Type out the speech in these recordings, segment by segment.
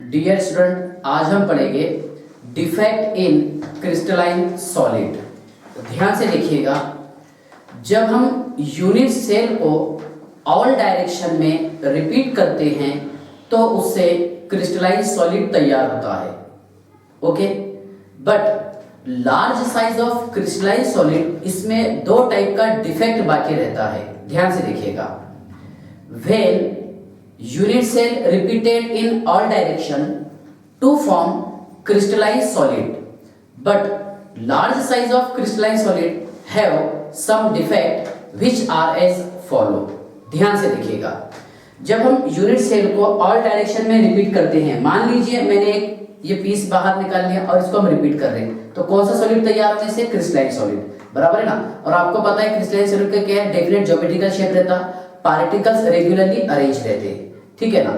Dear student, आज हम पढ़ेंगे डिफेक्ट इन क्रिस्टलाइन सॉलिड। ध्यान से देखिएगा, जब हम यूनिट सेल को ऑल डायरेक्शन में रिपीट करते हैं तो उससे क्रिस्टलाइन सॉलिड तैयार होता है। Okay, but large size of crystalline solid, इसमें दो टाइप का डिफेक्ट बाकी रहता है। ध्यान से देखिएगा, when unit cell repeated in all direction to form crystalline solid, but large size of crystalline solid have some defect which are as follow। ध्यान से देखिएगा, जब हम यूनिट सेल को ऑल डायरेक्शन में रिपीट करते हैं, मान लीजिए मैंने एक ये पीस बाहर निकाल लिया और इसको हम रिपीट कर रहे हैं, तो कौन सा सॉलिड तैयार होने से? क्रिस्टलाइन सॉलिड, बराबर है ना। और आपको पता है क्रिस्टलाइन सॉलिड का क्या है? डेफिनेट ज्योमेट्रिकल शेप रहता, पार्टिकल्स रेगुलरली अरेंज रहते, ठीक है ना।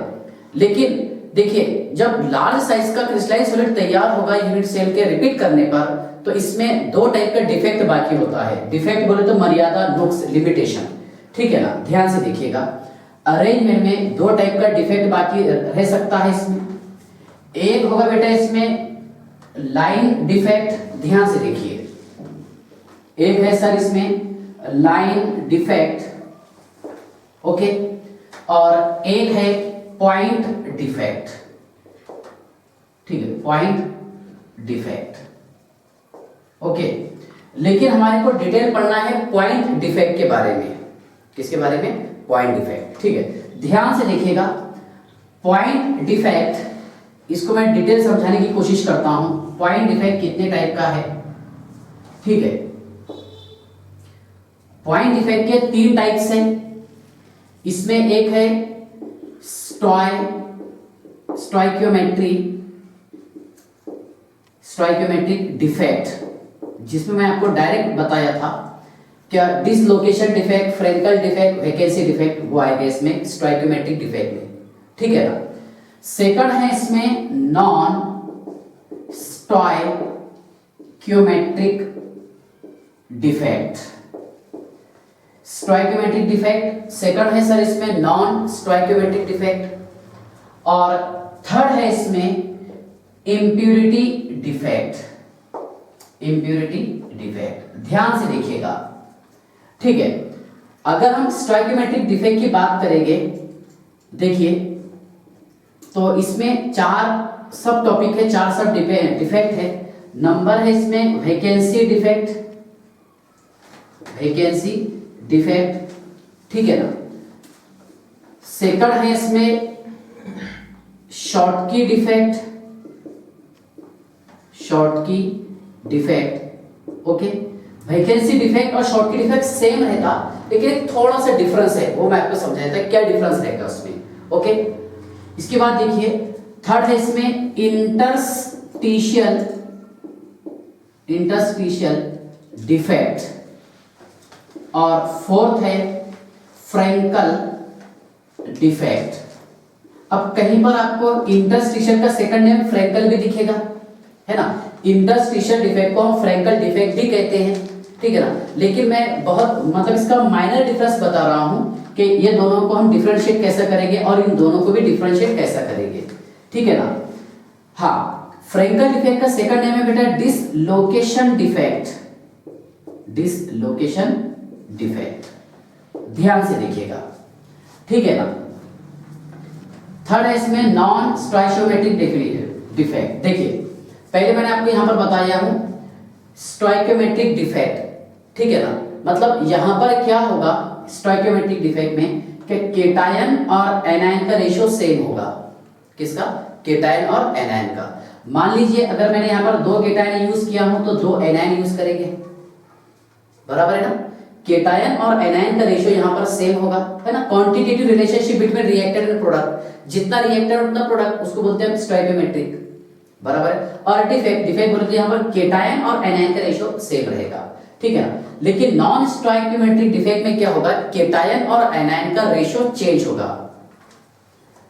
लेकिन देखिए, जब लार्ज साइज का क्रिस्टलाइन सॉलिड तैयार होगा यूनिट सेल के रिपीट करने पर, तो इसमें दो टाइप का डिफेक्ट बाकी होता है। डिफेक्ट बोले तो मर्यादा, नुक्स, लिमिटेशन, ठीक है ना। ध्यान से देखिएगा, अरेंजमेंट में दो टाइप का डिफेक्ट बाकी रह सकता है। इसमें एक होगा बेटा इसमें लाइन डिफेक्ट। ध्यान से देखिए, एक है सर इसमें लाइन डिफेक्ट, ओके, और एक है पॉइंट डिफेक्ट, ठीक है, पॉइंट डिफेक्ट, ओके। लेकिन हमारे को डिटेल पढ़ना है पॉइंट डिफेक्ट के बारे में। किसके बारे में? पॉइंट डिफेक्ट, ठीक है। ध्यान से देखिएगा, पॉइंट डिफेक्ट, इसको मैं डिटेल समझाने की कोशिश करता हूं। पॉइंट डिफेक्ट कितने टाइप का है, ठीक है। पॉइंट डिफेक्ट के तीन टाइप्स हैं। इसमें एक है स्टोइकियोमेट्रिक डिफेक्ट, जिसमें मैं आपको डायरेक्ट बताया था क्या dislocation defect, Frenkel defect, vacancy defect, वो आएगा इसमें स्टोइकियोमेट्रिक डिफेक्ट में, ठीक है ना। सेकंड है इसमें non stoichiometric defect. Stoichiometric defect second है सर इसमें नॉन स्टोइकियोमेट्रिक डिफेक्ट, और थर्ड है इसमें इम्प्यूरिटी डिफेक्ट। इम्प्यूरिटी डिफेक्ट, ध्यान से देखिएगा, ठीक है। अगर हम स्टोइकियोमेट्रिक डिफेक्ट की बात करेंगे, देखिए, तो इसमें चार सब टॉपिक है, चार सब डिफेक्ट है। नंबर है इसमें वैकेंसी डिफेक्ट, वैकेंसी डिफेक्ट, ठीक है ना। सेकंड है इसमें Schottky defect, Schottky defect, okay. Vacancy defect और शॉर्टकी डिफेक्ट सेम रहेगा, लेकिन थोड़ा सा डिफरेंस है, वो मैं आपको समझाया था क्या डिफरेंस रहेगा उसमें, ओके। इसके बाद देखिए, थर्ड है इसमें इंटरस्टिशियल डिफेक्ट, और फोर्थ है फ्रैंकल डिफेक्ट। अब कहीं पर आपको इंटरस्टिशियल का सेकंड नेम फ्रैंकल भी दिखेगा, है ना। इंटरस्टिशियल डिफेक्ट को हम फ्रैंकल डिफेक्ट भी कहते हैं, ठीक है ना। लेकिन मैं बहुत मतलब इसका माइनर डिफरेंस बता रहा हूं कि ये दोनों को हम डिफरेंशिएट कैसे करेंगे और इन दोनों को भी डिफरेंशिएट कैसे करेंगे, ठीक है ना। हाँ, फ्रैंकल डिफेक्ट का सेकंड नेम है बेटा डिसलोकेशन डिफेक्ट, डिसलोकेशन डिफेक्ट। ध्यान से देखिएगा, ठीक है ना। थर्ड है इसमें नॉन स्टोइकियोमेट्रिक डिफेक्ट। देखिए, पहले मैंने आपको यहां पर बताया हूं स्टोइकियोमेट्रिक डिफेक्ट, ठीक है ना। मतलब यहां पर क्या होगा स्टोइकियोमेट्रिक डिफेक्ट में कि केटायन और एनायन का रेशियो सेम होगा। किसका? केटायन और एनायन का। मान लीजिए अगर मैंने यहां पर दो केटायन यूज किया हूं तो दो एनायन यूज करेंगे, बराबर है ना। केटायन और एनायन का रेशियो यहां पर सेम होगा, है ना। Quantitative relationship between reactant and product, जितना रिएक्टेंट उतना प्रोडक्ट, उसको बोलते हैं स्टोइकियोमेट्रिक, बराबर है। और डिफेक्ट बोलते हैं यहां पर केटायन और एनायन का रेशियो सेम रहेगा, ठीक है ना। लेकिन नॉन स्टोइकियोमेट्रिक डिफेक्ट में क्या होगा? केटायन और एनायन का रेशियो चेंज होगा।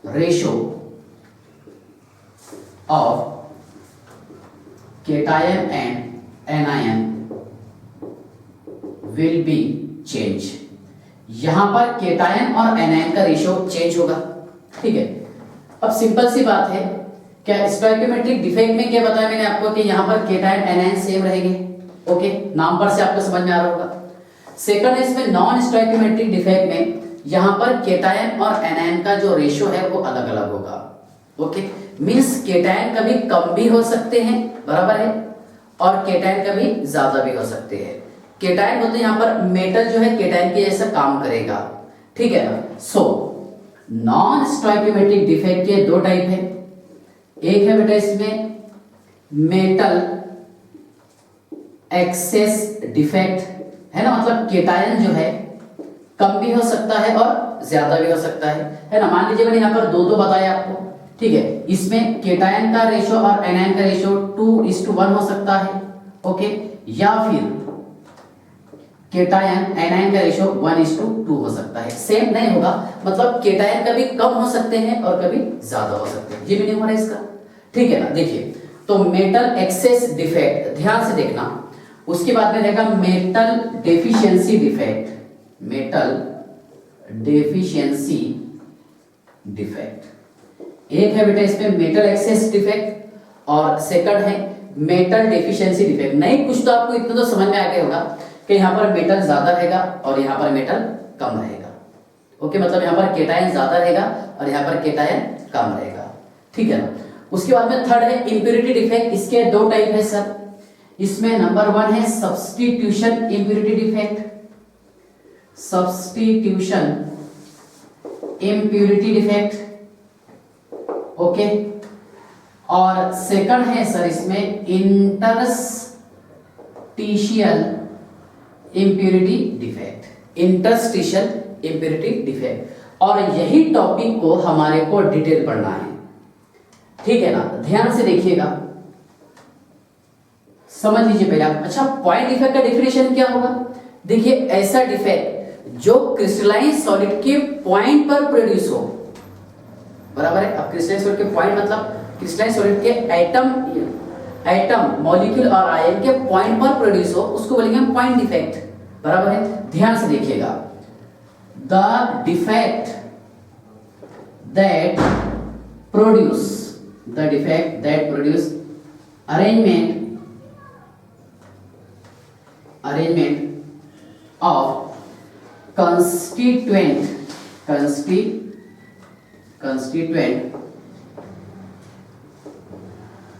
Ratio of cation and anion will be change. यहां पर केटायन और एनायन का रेशियो चेंज होगा, ठीक है। अब सिंपल सी बात है क्या स्टोइकियोमेट्रिक डिफेक्ट में क्या बताया मैंने आपको कि यहाँ पर केटायन एनायन सेम रहेंगे। ओके, नाम पर से आपको समझ में आ रहा होगा। सेकंड है इसमें नॉन स्टोइकियोमेट्रिक डिफेक्ट में यहाँ पर केटायन और एनायन का जो रेशियो है वो अलग अलग होगा। ओके, मींस केटायन कभी कम भी हो सकते हैं, बराबर है, और केटायन कभी ज्यादा भी हो सकते हैं। केटायन बोलते हैं यहाँ पर मेटल जो है केटायन के जैसा काम करेगा, ठीक है ना। सो नॉन स्टोइकियोमेट्रिक डिफेक्ट के दो टाइप है। एक है बेटा इसमें मेटल एक्सेस डिफेक्ट, है ना, मतलब केटायन जो है कम भी हो सकता है और ज्यादा भी हो सकता है ना। मान लीजिए मैंने यहाँ पर दो बताया आपको, ठीक है। इसमें केटायन का रेशियो और एनायन का रेशियो 2:1 हो सकता है, ओके, या फिर केटायन एनायन का रेशियो 1:2 हो सकता है। सेम नहीं होगा, मतलब केटायन कभी कम हो सकते हैं और कभी ज्यादा हो सकते हैं। ये मीनिंग हो रहा है इसका, ठीक है ना। देखिए, तो मेटल एक्सेस डिफेक्ट ध्यान से देखना, उसके बाद में रहेगा metal deficiency defect, metal deficiency defect. एक है बेटा इसमें मेटल एक्सेस डिफेक्ट और सेकंड है मेटल डेफिशिएंसी डिफेक्ट। नहीं, कुछ तो आपको इतना तो समझ में आ गया होगा कि यहाँ पर मेटल ज्यादा रहेगा और यहाँ पर मेटल कम रहेगा। ओके, मतलब यहाँ पर केटायन ज्यादा रहेगा और यहाँ पर केटायन कम रहेगा, ठीक है ना। उसके बाद में थर्ड है इंप्योरिटी डिफेक्ट। इसके दो टाइप है सर। इसमें नंबर 1 है substitution impurity defect, substitution impurity defect, okay. और सेकंड है सर इसमें interstitial impurity defect, interstitial impurity defect. और यही टॉपिक को हमारे को डिटेल पढ़ना है, ठीक है ना। ध्यान से देखिएगा, समझ लीजिए पहले आप। अच्छा, पॉइंट डिफेक्ट का डेफिनेशन क्या होगा? देखिए, ऐसा डिफेक्ट जो क्रिस्टलाइन सॉलिड के पॉइंट पर प्रोड्यूस हो, बराबर है। अब क्रिस्टलाइन सॉलिड के पॉइंट मतलब क्रिस्टलाइन सॉलिड के एटम मॉलिक्यूल और आयन के पॉइंट पर प्रोड्यूस हो, उसको बोलेंगे हम पॉइंट डिफेक्ट, बराबर है। ध्यान से देखिएगा, the defect that produce arrangement of constituent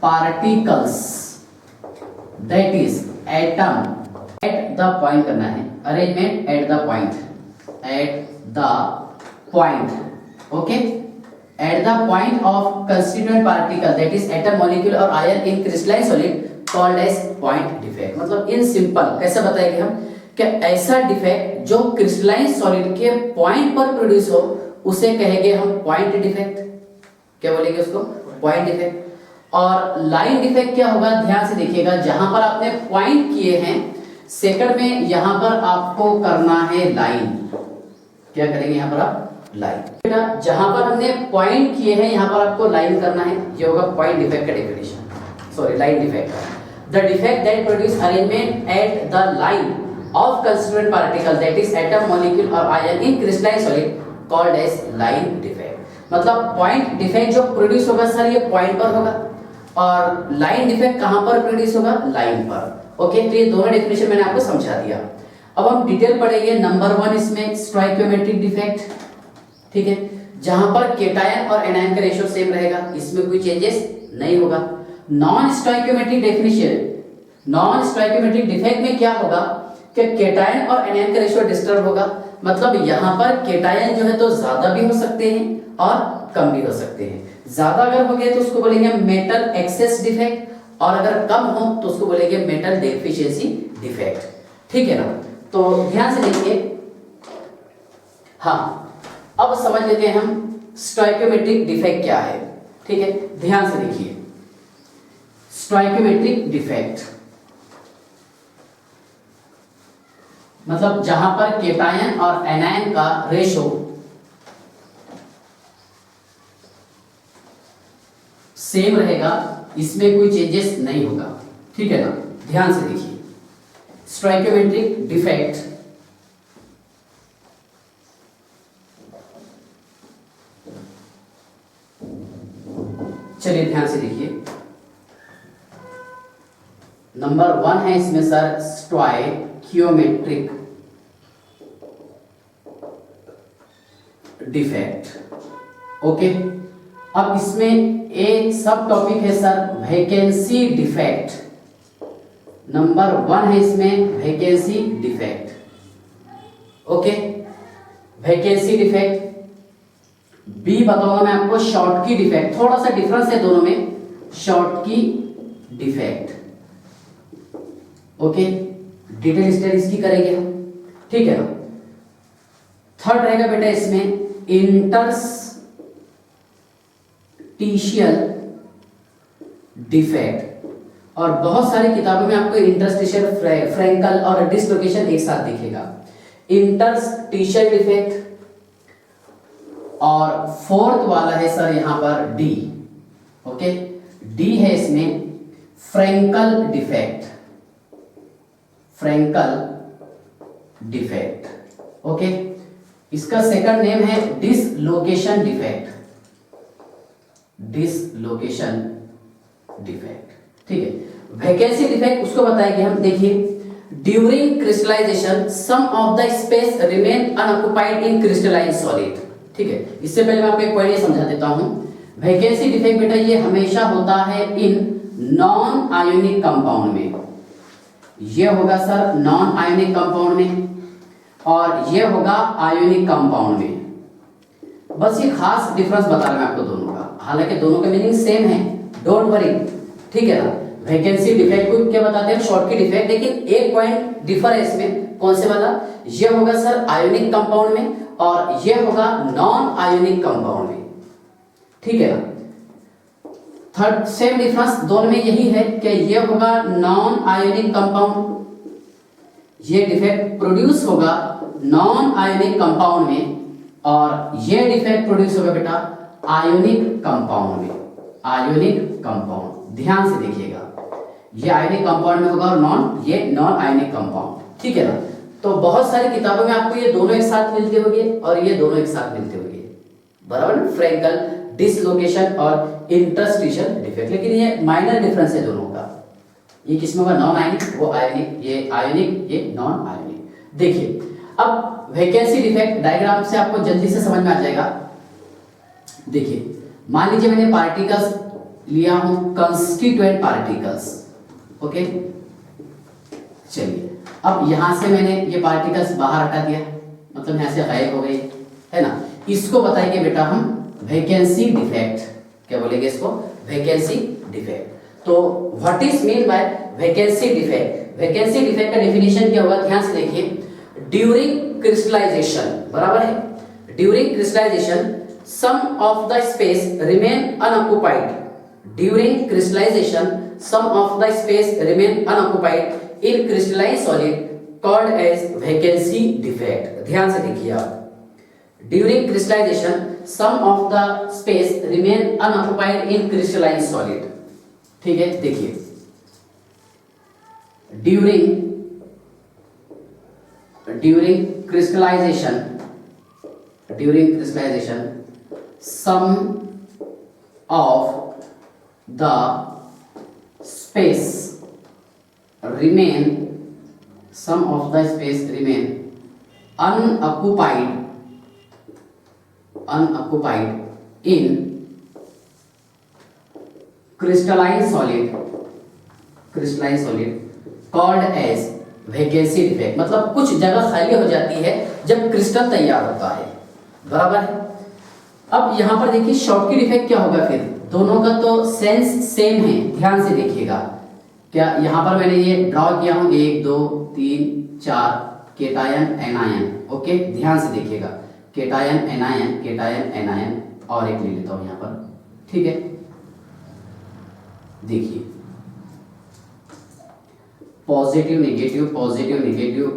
particles, that is atom at the point करना है, arrangement at the point, okay, at the point of constituent particle, that is atom, molecule और ion in crystalline solid called as point defect। मतलब in simple कैसे बताएंगे हम कि ऐसा defect जो क्रिस्टलाइन सॉलिड के पॉइंट पर प्रोड्यूस हो उसे कहेंगे हम पॉइंट डिफेक्ट। क्या बोलेंगे उसको? Point defect. और लाइन डिफेक्ट क्या होगा? ध्यान से देखिएगा, जहां पर आपने पॉइंट किए हैं, सेकंड में यहां पर आपको करना है लाइन। क्या करेंगे यहां पर आप? लाइन। बेटा, जहां पर हमने पॉइंट किए हैं यहां पर आपको लाइन करना है, ये होगा पॉइंट डिफेक्ट का definition, sorry, line defect. The defect that produce arrangement at the line of constituent particle, that is atom, molecule or ion in crystalline solid called as line defect। मतलब point defect जो produce होगा sir ये point पर होगा, और line defect कहां पर produce होगा? लाइन पर। ओके, तो ये दोनों डेफिनेशन मैंने आपको समझा दिया। अब हम डिटेल पढ़ेंगे। नंबर 1 इसमें स्टोइकियोमेट्रिक डिफेक्ट, ठीक है, जहां पर केटायन और एनायन का रेशियो सेम रहेगा, इसमें कोई चेंजेस नहीं होगा। नॉन स्टोइकियोमेट्रिक डिफेक्ट में क्या होगा कि केटायन और एनायन का रेशियो डिस्टर्ब होगा, मतलब यहां पर केटायन जो है तो ज्यादा भी हो सकते हैं और कम भी हो सकते हैं। ज्यादा अगर हो गए तो उसको बोलेंगे मेटल एक्सेस डिफेक्ट, और अगर कम हो तो उसको बोलेंगे मेटल डेफिशिएंसी डिफेक्ट, ठीक है ना। तो ध्यान से देखिए, हाँ, अब समझ लेते हैं हम स्टोइकियोमेट्रिक डिफेक्ट क्या है, ठीक है। ध्यान से देखिए, स्टोइकियोमेट्रिक डिफेक्ट मतलब जहां पर केटायन और एनायन का रेशो सेम रहेगा, इसमें कोई चेंजेस नहीं होगा, ठीक है ना। ध्यान से देखिए, स्टोइकियोमेट्रिक डिफेक्ट चलिए ध्यान से देखिए, नंबर 1 है इसमें सर स्टोइकियोमेट्रिक डिफेक्ट। ओके, अब इसमें एक सब टॉपिक है सर वैकेंसी डिफेक्ट। नंबर 1 है इसमें vacancy defect. Okay, vacancy defect. B बताऊंगा मैं आपको शॉर्ट की डिफेक्ट, थोड़ा सा डिफरेंस है दोनों में, शॉर्ट की डिफेक्ट। ओके, डिटेल स्टडी इसकी करेंगे हम, ठीक है ना। थर्ड रहेगा बेटा इसमें इंटरस्टिशियल डिफेक्ट, और बहुत सारी किताबों में आपको इंटरस्टिशियल फ्रैंकल और डिसलोकेशन एक साथ दिखेगा। इंटरस्टिशियल डिफेक्ट, और फोर्थ वाला है सर यहां पर डी। ओके, डी है इसमें Frenkel defect, Frenkel defect. Okay, इसका सेकंड नेम है डिसलोकेशन डिफेक्ट, डिसलोकेशन डिफेक्ट, ठीक है। वैकेंसी डिफेक्ट उसको बताएंगे हम, देखिए, during crystallization some of the space remain unoccupied in crystalline solid, ठीक है। इससे पहले मैं आपको एक पॉइंट समझा देता हूं। वैकेंसी डिफेक्ट बेटा ये हमेशा होता है इन नॉन आयोनिक कंपाउंड में, ये होगा सर नॉन आयोनिक कंपाउंड में, और ये होगा आयोनिक कंपाउंड में। बस ये खास डिफरेंस बता रहा हूं मैं आपको दोनों का, हालांकि दोनों का मीनिंग सेम है, डोंट वरी, ठीक है ना। वैकेंसी डिफेक्ट को क्या बताते हैं, शॉर्ट की डिफेक्ट, लेकिन एक पॉइंट डिफर है इसमें, कौन से वाला, ये होगा सर आयोनिक कंपाउंड में और ये होगा नॉन आयोनिक कंपाउंड में, ठीक है ना। थर्ड सेम डिफरेंस दोनों में यही है कि ये होगा नॉन आयोनिक कंपाउंड, ये डिफेक्ट प्रोड्यूस होगा नॉन आयोनिक कंपाउंड में, और ये डिफेक्ट प्रोड्यूस होगा बेटा आयोनिक कंपाउंड में, आयोनिक कंपाउंड। ध्यान से देखिएगा, ये आयोनिक कंपाउंड में होगा और ये नॉन आयोनिक कंपाउंड, ठीक है ना। तो बहुत सारी किताबों में आपको ये दोनों एक साथ मिलते होंगे और ये दोनों एक साथ मिलते होंगे, बराबर ना, फ्रैंकल, डिसलोकेशन और इंटरस्टिशियल डिफेक्ट, लेकिन ये माइनर डिफरेंस है दोनों का। ये किसमें होगा, नॉन आयोनिक, वो आयोनिक, ये आयोनिक, ये नॉन आयोनिक। देखिए, अब वैकेंसी डिफेक्ट डायग्राम से आपको जल्दी से समझ में आ जाएगा। देखिए, मान लीजिए मैंने पार्टिकल्स लिया हूं, कंस्टिट्यूएंट पार्टिकल्स। ओके, चलिए, अब यहां से मैंने ये पार्टिकल्स बाहर हटा दिया, मतलब यहां से गायब हो गए, है ना। इसको बताएंगे बेटा हम वैकेंसी डिफेक्ट, क्या बोलेंगे इसको, वैकेंसी डिफेक्ट। तो what is mean by vacancy defect, vacancy defect का डेफिनेशन क्या होगा, ध्यान से देखिए, ड्यूरिंग क्रिस्टलाइजेशन, बराबर है, during crystallization some of the space remain unoccupied, during crystallization some of the space remain unoccupied in crystalline solid called as vacancy defect। ध्यान से देखिए आप, during crystallization some of the space remain unoccupied in crystalline solid, ठीक है। देखिए, during crystallization some of the space remain unoccupied in crystalline solid called as vacancy defect। मतलब कुछ जगह खाली हो जाती है जब क्रिस्टल तैयार होता है, बराबर है। अब यहां पर देखिए शॉर्ट की डिफेक्ट क्या होगा, फिर दोनों का तो सेंस सेम है, ध्यान से देखिएगा। क्या यहां पर मैंने ये ड्रॉ किया हूं, 1 2 3 4 केटायन एनायन। ओके, ध्यान से देखिएगा, केटायन एनायन, केटायन एनायन, और एक ले लेता हूं यहां पर, ठीक है। देखिए, positive negative, positive negative,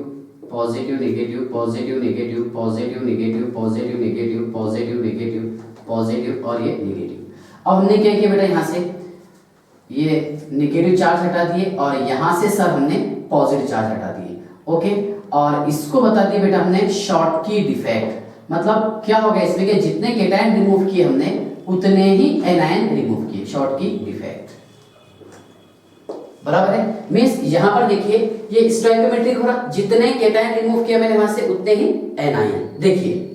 positive negative, positive negative, positive negative, positive negative, positive negative, positive, और ये नेगेटिव। अब हमने क्या किया बेटा, यहां से ये नेगेटिव चार्ज हटा दिए और यहां से सर हमने पॉजिटिव चार्ज हटा दिए। ओके, और इसको बता दिए बेटा हमने शॉर्ट की डिफेक्ट। मतलब क्या हो गया इसमें कि जितने केटायन रिमूव किए हमने उतने ही एनायन रिमूव किए, शॉर्ट की डिफेक्ट। बराबर है, मींस यहां पर देखिए ये स्टोइकोमेट्रिक हो रहा, जितने केटायन रिमूव किया मैंने वहां से उतने ही एनायन। देखिए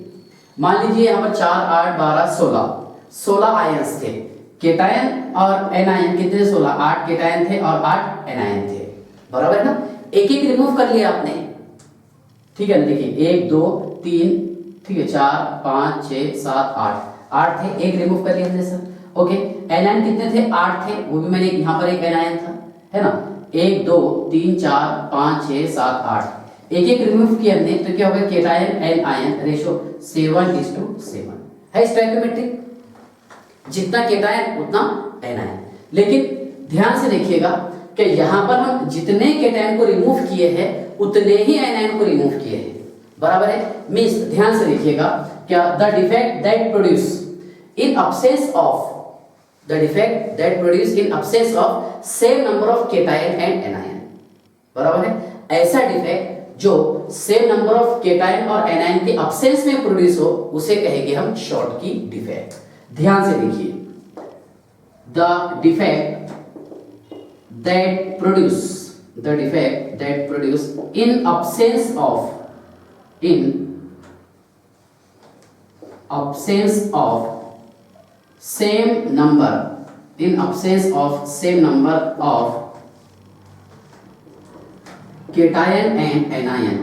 मान लीजिए यहां पर 4 8 12 16 आयंस थे, केटायन और एनायन कितने 16, 8 केटायन थे और 8 एनायन थे। बराबर है ना, एक एक रिमूव कर लिया आपने, ठीक है ना। देखिए 1 2 3, ठीक है 4 5 6 7 8 थे, एक रिमूव कर लिया हमने सर। ओके, एनायन कितने थे, 8 थे, वो भी मैंने यहाँ पर एक एनायन था, है ना। 1 2 3 4 5 6 7 8, एक एक रिमूव किया हमने, तो क्या होगा, केटायन एंड आयन रेशो 7:7 है स्टोइकोमेट्रिक, जितना केटायन उतना एनायन। लेकिन ध्यान से देखिएगा कि यहां पर हम जितने केटायन को रिमूव किए हैं उतने ही एनायन को रिमूव किए हैं। बराबर है, मींस ध्यान से देखिएगा, क्या the defect that produce in absence of same number of cation and anion. बराबर है, ऐसा डिफेक्ट जो सेम नंबर ऑफ केटायन और एनायन के अब्सेंस में प्रोड्यूस हो उसे कहेंगे हम शॉर्ट की डिफेक्ट। ध्यान से देखिए, the defect that produce in absence of same number of cation and anion,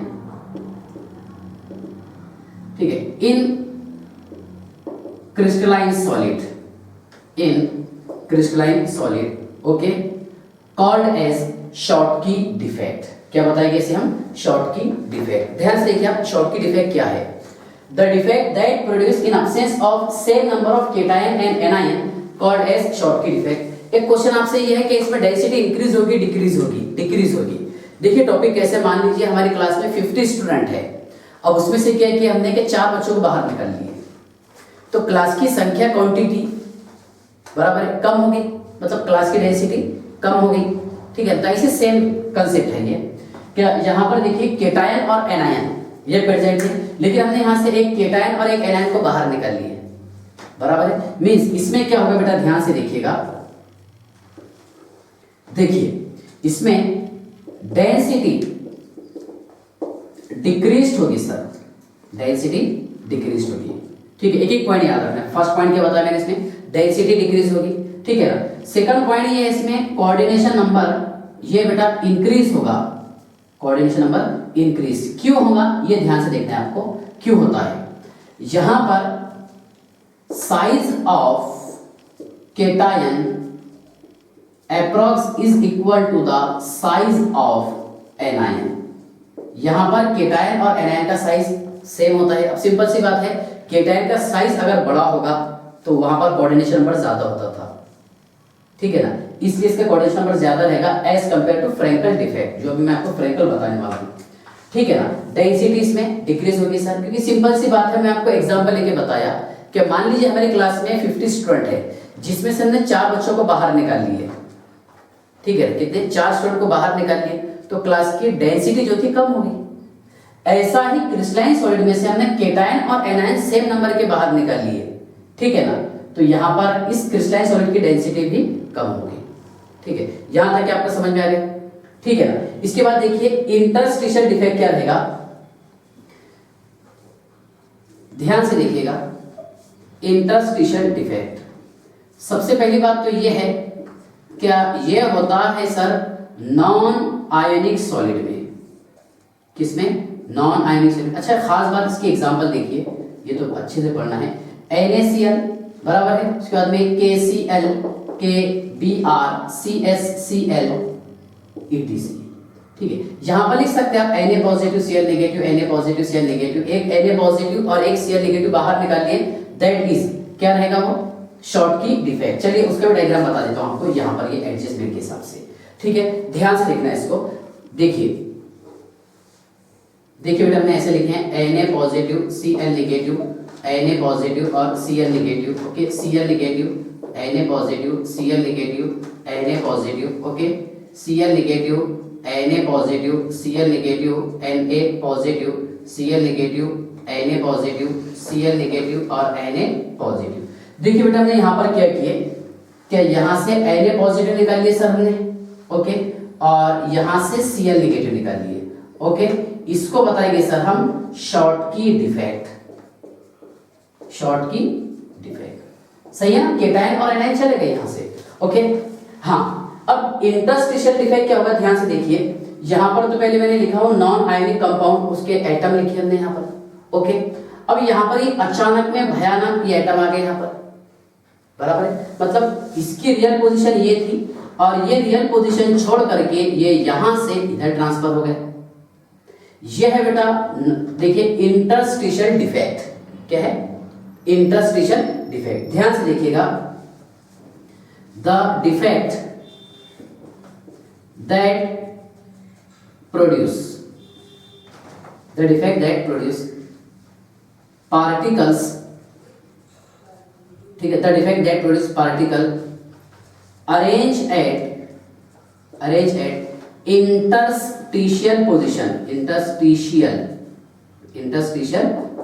ठीक है, in crystalline solid, okay, called as Schottky defect. क्या बताएंगे इसे हम, शॉर्ट की डिफेक्ट। ध्यान से देखिए आप, शॉर्ट की डिफेक्ट क्या है, the defect that produce in absence of same number of cation and anion called as Schottky defect. एक क्वेश्चन आपसे ये है कि इसमें डेंसिटी इंक्रीज होगी डिक्रीज होगी। देखिए टॉपिक कैसे, मान लीजिए हमारी क्लास में 50 स्टूडेंट है, अब उसमें से क्या किया हमने कि 4 बच्चों को बाहर निकाल लिए, तो क्लास की संख्या क्वांटिटी बराबर है कम होगी, मतलब क्लास की डेंसिटी कम हो गई, ठीक है। तो ऐसे सेम कंसेप्ट है ये, क्या यहाँ पर देखिए केटायन और एनायन ये प्रेजेंट है, लेकिन हमने यहाँ से एक केटायन और एक एनायन को बाहर निकाल लिए। बराबर है, मींस इसमें क्या होगा बेटा, ध्यान से देखिएगा, देखिए इसमें डेंसिटी डिक्रीज होगी सर, डेंसिटी डिक्रीज होगी, ठीक है। एक एक पॉइंट याद रखना है। फर्स्ट पॉइंट क्या बताया मैंने, इसमें डेंसिटी डिक्रीज होगी, ठीक है ना। सेकंड पॉइंट ये है, इसमें कोऑर्डिनेशन नंबर ये बेटा इंक्रीज होगा, कोऑर्डिनेशन नंबर इंक्रीज क्यों होगा ये ध्यान से देखना है आपको, क्यों होता है। यहां पर size of cation approx is equal to the size of anion. यहां पर केटायन और एनायन का साइज सेम होता है। अब सिंपल सी बात है, केटायन का साइज अगर बड़ा होगा तो वहां पर कोऑर्डिनेशन नंबर ज्यादा होता था, ठीक है ना, इसलिए इसका कोऑर्डिनेशन नंबर ज्यादा रहेगा as compare to Frenkel defect, जो अभी मैं आपको फ्रैंकल बताने वाला हूं, ठीक है ना। डेंसिटी इसमें डिक्रीज होगी सर, क्योंकि सिंपल सी बात है, मैं आपको एग्जांपल लेके बताया कि मान लीजिए हमारी क्लास में 50 स्टूडेंट है, जिसमें से हमने 4 बच्चों को बाहर निकाल लिए, ठीक है, कितने 4 स्टूडेंट को बाहर निकाल लिए, तो क्लास की डेंसिटी जो थी कम होगी। ऐसा ही क्रिस्टलाइन सॉलिड में से हमने केटायन और एनायन सेम नंबर के बाहर निकाल लिए, ठीक है ना, तो यहां पर इस क्रिस्टलाइन सॉलिड की डेंसिटी भी कम होगी, ठीक है। यहां तक आपको समझ में आ गया, ठीक है ना। इसके बाद देखिए इंटरस्टिशियल डिफेक्ट क्या रहेगा, ध्यान से देखिएगा। इंटरस्टिशियल डिफेक्ट, सबसे पहली बात तो ये है, क्या ये होता है सर नॉन आयोनिक सॉलिड में, किसमें, नॉन आयोनिक सॉलिड। अच्छा खास बात, इसकी एग्जांपल देखिए, ये तो अच्छे से पढ़ना है। NaCl बराबर है, उसके बाद में KCl, KBr, CsCl etc, ठीक है। यहां पर लिख सकते हैं आप Na positive Cl negative, Na positive Cl negative, एक Na पॉजिटिव और एक Cl नेगेटिव बाहर निकाल लिए, दैट इज क्या रहेगा वो, शॉर्ट की डिफेक्ट। चलिए उसका भी डायग्राम बता देता हूं आपको यहां पर, ये एडजस्टमेंट के हिसाब से, ठीक है। ध्यान से देखना है इसको, देखिए बेटा हमने ऐसे लिखे हैं Na positive Cl negative, Na positive और Cl negative, okay, Cl negative Na positive Cl negative, Na positive, okay, Cl negative Na positive Cl negative, Na positive Cl negative, Na positive Cl negative और Na positive. देखिए बेटा हमने यहाँ पर क्या किए, क्या यहाँ से Na पॉजिटिव निकाल लिए सर हमने, ओके, और यहाँ से Cl नेगेटिव निकाल लिए, ओके। इसको बताएंगे सर हम शॉर्टकी डिफेक्ट, शॉर्टकी डिफेक्ट, सही है ना। केटायन और एनायन चले गए यहाँ से, ओके। हाँ, अब इंटरस्टिशियल डिफेक्ट क्या होगा, ध्यान से देखिए। यहाँ पर तो पहले मैंने लिखा हूँ नॉन आयनिक कंपाउंड, उसके एटम लिखे हमने यहाँ पर, ओके। अब यहाँ पर ही अचानक में भयानक ये एटम आ गए यहाँ पर, बराबर है। मतलब इसकी रियल पोजीशन ये थी और ये रियल पोजीशन छोड़ करके ये यहां से इधर ट्रांसफर हो गए। ये है बेटा देखिए इंटरस्टिशियल डिफेक्ट। क्या है? Interstitial defect. ध्यान से देखिएगा, the defect that produce particles, ठीक है, the defect that produce particle arrange eight interstitial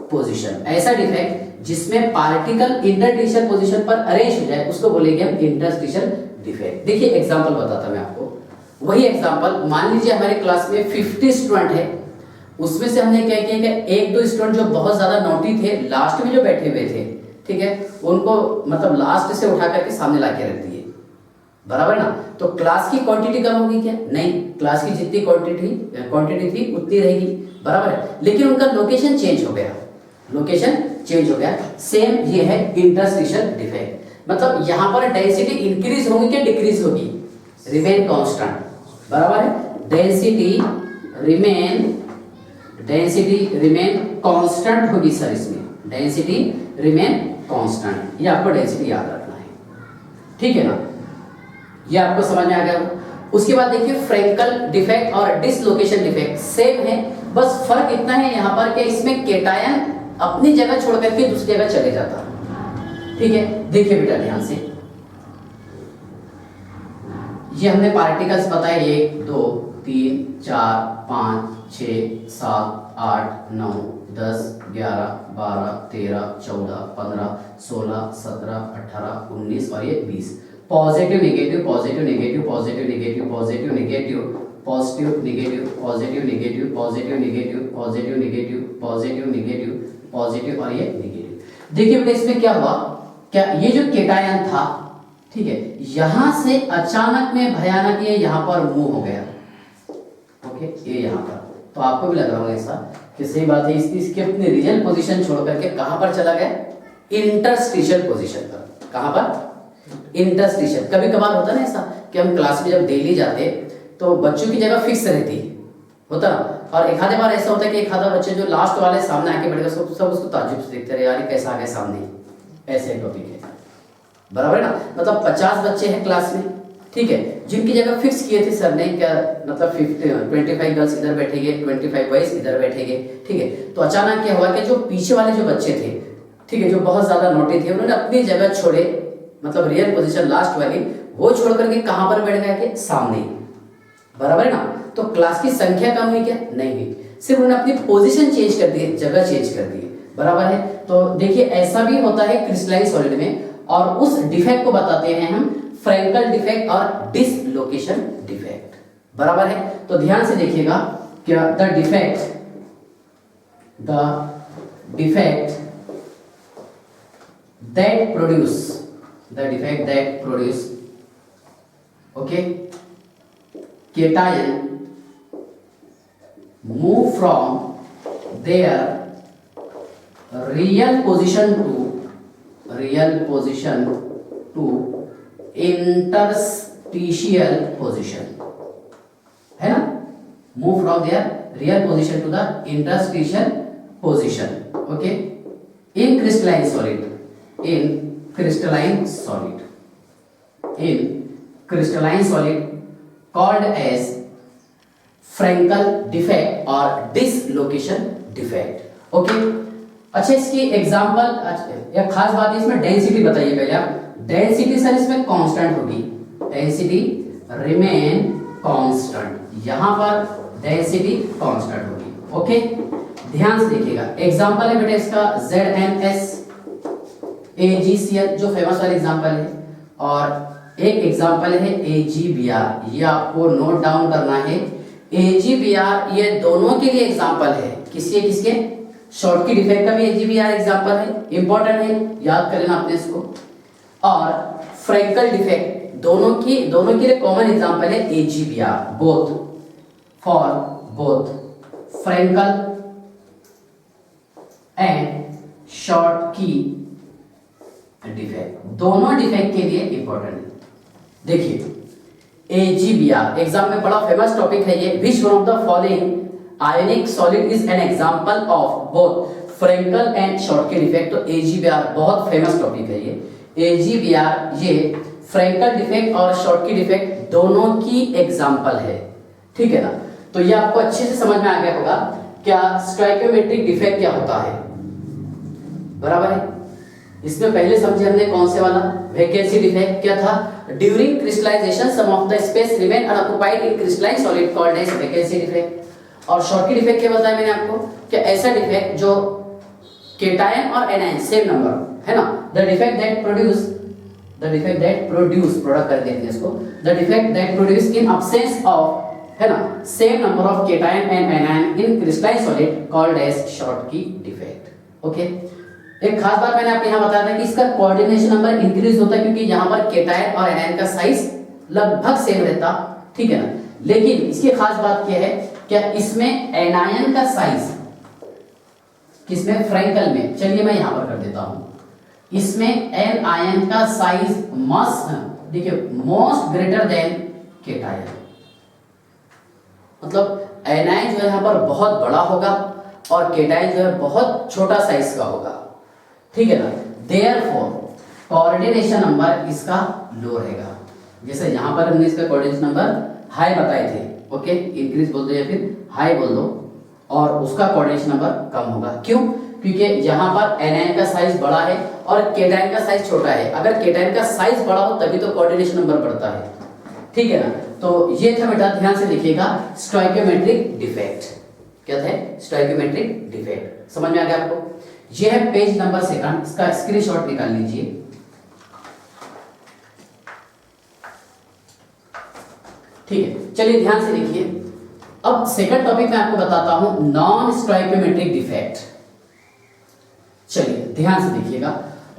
position, ऐसा डिफेक्ट जिसमें पार्टिकल इंटरस्टिशियल पोजीशन पर अरेंज हो जाए उसको बोलेंगे हम इंटरस्टिशियल डिफेक्ट। देखिए एग्जांपल बताता मैं आपको, वही एग्जांपल, मान लीजिए हमारे क्लास में 50 स्टूडेंट है, उसमें से हमने क्या किया कि एक दो स्टूडेंट जो बहुत ज्यादा नोटी थे, लास्ट में जो बैठे हुए थे, ठीक है, उनको मतलब लास्ट से उठा करके सामने ला के रख दिए, बराबर ना। तो क्लास की क्वांटिटी कम होगी क्या? नहीं, क्लास की जितनी क्वांटिटी थी उतनी रहेगी, बराबर है। लेकिन उनका लोकेशन चेंज हो गया, सेम ये है इंटरस्टिशियल डिफेक्ट। मतलब यहाँ पर डेंसिटी इंक्रीज होगी क्या डिक्रीज होगी? रिमेन कांस्टेंट, बराबर है। डेंसिटी रिमेन कांस्टेंट होगी सर, इसमें डेंसिटी रिमेन कांस्टेंट, ये आपको डेंसिटी याद रखना है, ठीक है ना। ये आपको समझ में आ गया। उसके बाद देखिए फ्रैंकल डिफेक्ट और डिसलोकेशन डिफेक्ट सेम है, बस फर्क इतना है यहाँ पर कि इसमें केटायन अपनी जगह छोड़ करके दूसरी जगह चले जाता, ठीक है। देखिए बेटा ध्यान से, ये हमने पार्टिकल्स बताए 1 2 3 4 5 6 7 8 9 10 11 12 13 14 15 16 17 18 19 और ये 20। Positive negative, positive negative, positive negative, positive negative, positive negative, positive negative, positive negative, positive negative, positive negative, positive और ये नेगेटिव। देखिए बेटा इसमें क्या हुआ, क्या ये जो केटायन था, ठीक है, यहां से अचानक में भयानक ये यहां पर मूव हो गया, ओके, ये यहां पर। तो आपको भी लग रहा होगा ऐसा कि सही बात है, इसकी अपनी रियल पोजीशन छोड़ करके कहां पर चला गया? इंटरस्टिशियल पोजीशन पर। कहां पर? इंटरस्टिशियल। कभी कभार होता ना ऐसा कि हम क्लास में जब डेली जाते तो बच्चों की जगह फिक्स रहती होता ना, और एक आधे बार ऐसा होता है कि एक आधा बच्चे जो लास्ट वाले सामने आके बैठेगा सब उसको ताज्जुब से देखते रहे, यार कैसा आ गया सामने, ऐसे टॉपिक है, बराबर है ना। मतलब 50 बच्चे हैं क्लास में, ठीक है, जिनकी जगह फिक्स किए थे सर ने, क्या मतलब 25 गर्ल्स इधर बैठेंगे, 25 बॉयज इधर बैठेंगे, ठीक है। तो अचानक क्या हुआ कि जो पीछे वाले जो बच्चे थे, ठीक है, जो बहुत ज्यादा नोटी थे, उन्होंने अपनी जगह छोड़े, मतलब रियल पोजीशन लास्ट वाली वो छोड़ करके कहां पर बैठ गए? के सामने, बराबर है ना। तो क्लास की संख्या कम हुई क्या? नहीं हुई, सिर्फ उन्होंने अपनी पोजीशन चेंज कर दी, जगह चेंज कर दी, बराबर है। तो देखिए ऐसा भी होता है क्रिस्टलाइन सॉलिड में, और उस डिफेक्ट को बताते हैं हम फ्रैंकल डिफेक्ट और डिसलोकेशन डिफेक्ट, बराबर है। तो ध्यान से देखिएगा, क्या the defect that produce okay, cation move from their real position to interstitial position, है ना, move from their real position to the interstitial position, okay, in crystalline solid called as Frankel defect और dislocation defect, okay. अच्छा इसकी example, एक खास बात है इसमें डेंसिटी बताइए पहले आप। डेंसिटी सर इसमें कांस्टेंट होगी, डेंसिटी रिमेन कांस्टेंट, यहां पर डेंसिटी कांस्टेंट होगी, ओके। ध्यान से देखिएगा, एग्जांपल है बेटा इसका ZnS, AgCl जो फेमस वाला एग्जांपल है, और एक एग्जांपल है AgBr, ये आपको नोट डाउन करना है। AgBr ये दोनों के लिए एग्जांपल है, किसके किसके, शॉर्टकी डिफेक्ट का भी AgBr एग्जांपल है, इंपॉर्टेंट है, याद कर लेना आपने इसको। और फ्रैंकल डिफेक्ट दोनों के लिए कॉमन एग्जांपल है AgBr, both for both Frenkel and Schottky defect, दोनों डिफेक्ट के लिए इंपॉर्टेंट है। देखिए AgBr एग्जाम में बड़ा फेमस टॉपिक है ये। Which one of the following ionic solid is an example of both Frenkel and Schottky defect. तो AgBr बहुत फेमस टॉपिक है ये। AgBr ये फ्रैंकल डिफेक्ट और शॉर्टकी डिफेक्ट दोनों की एग्जांपल है, ठीक है ना। तो ये आपको अच्छे से समझ में आ गया होगा क्या स्टोइकियोमेट्रिक डिफेक्ट क्या होता है, बराबर है। इसमें पहले समझे हमने कौन से वाला, वैकेंसी डिफेक्ट क्या था, during crystallization some of the space remain unoccupied in crystalline solid called as vacancy defect. और शॉर्टकी डिफेक्ट क्या बताया मैंने आपको, कि ऐसा डिफेक्ट जो केटायन और एनायन सेम नंबर है ना, the defect that produce product कर देते हैं इसको, the defect that produce in absence of, है ना, same number of cation and anion in crystalline solid called as Schottky defect. Okay, एक खास बात मैंने आपको यहाँ बताया था कि इसका कोऑर्डिनेशन नंबर इंक्रीज होता है क्योंकि यहाँ पर केटायन और एनायन का साइज लगभग सेम रहता, ठीक है ना। लेकिन इसकी खास बात क्या है, क्या इसमें एनायन का साइज, किसमें, फ्रैंकल में, चलिए मैं यहाँ पर कर देता हूँ, इसमें एनायन का साइज मस्ट, देखिए मोस्ट ग्रेटर देन केटायन, मतलब एनायन जो है यहाँ पर बहुत बड़ा होगा और केटायन जो है बहुत छोटा साइज का होगा, ठीक है ना। देयरफॉर कोऑर्डिनेशन नंबर इसका लो रहेगा, जैसे यहाँ पर हमने इसका कोऑर्डिनेशन नंबर हाई बताए थे, ओके, इंक्रीज बोल दो या फिर हाई बोल दो, और उसका कोऑर्डिनेशन नंबर कम होगा। क्यों, क्योंकि यहाँ पर एनायन का साइज बड़ा है और केटायन का साइज छोटा है। अगर केटायन का साइज बड़ा हो तभी तो कोऑर्डिनेशन नंबर बढ़ता है, ठीक है ना। तो ये था बेटा, ध्यान से लिखिएगा, स्टोइकियोमेट्रिक डिफेक्ट। क्या था, स्टोइकियोमेट्रिक डिफेक्ट, समझ में आ गया आपको। ये है पेज नंबर 2, इसका स्क्रीनशॉट निकाल लीजिए। ठीक है, चलिए ध्यान से देखिए। अब सेकंड टॉपिक मैं आपको बताता हूं, नॉन स्टोइकियोमेट्रिक डिफेक्ट। चलिए ध्यान से देखिएगा,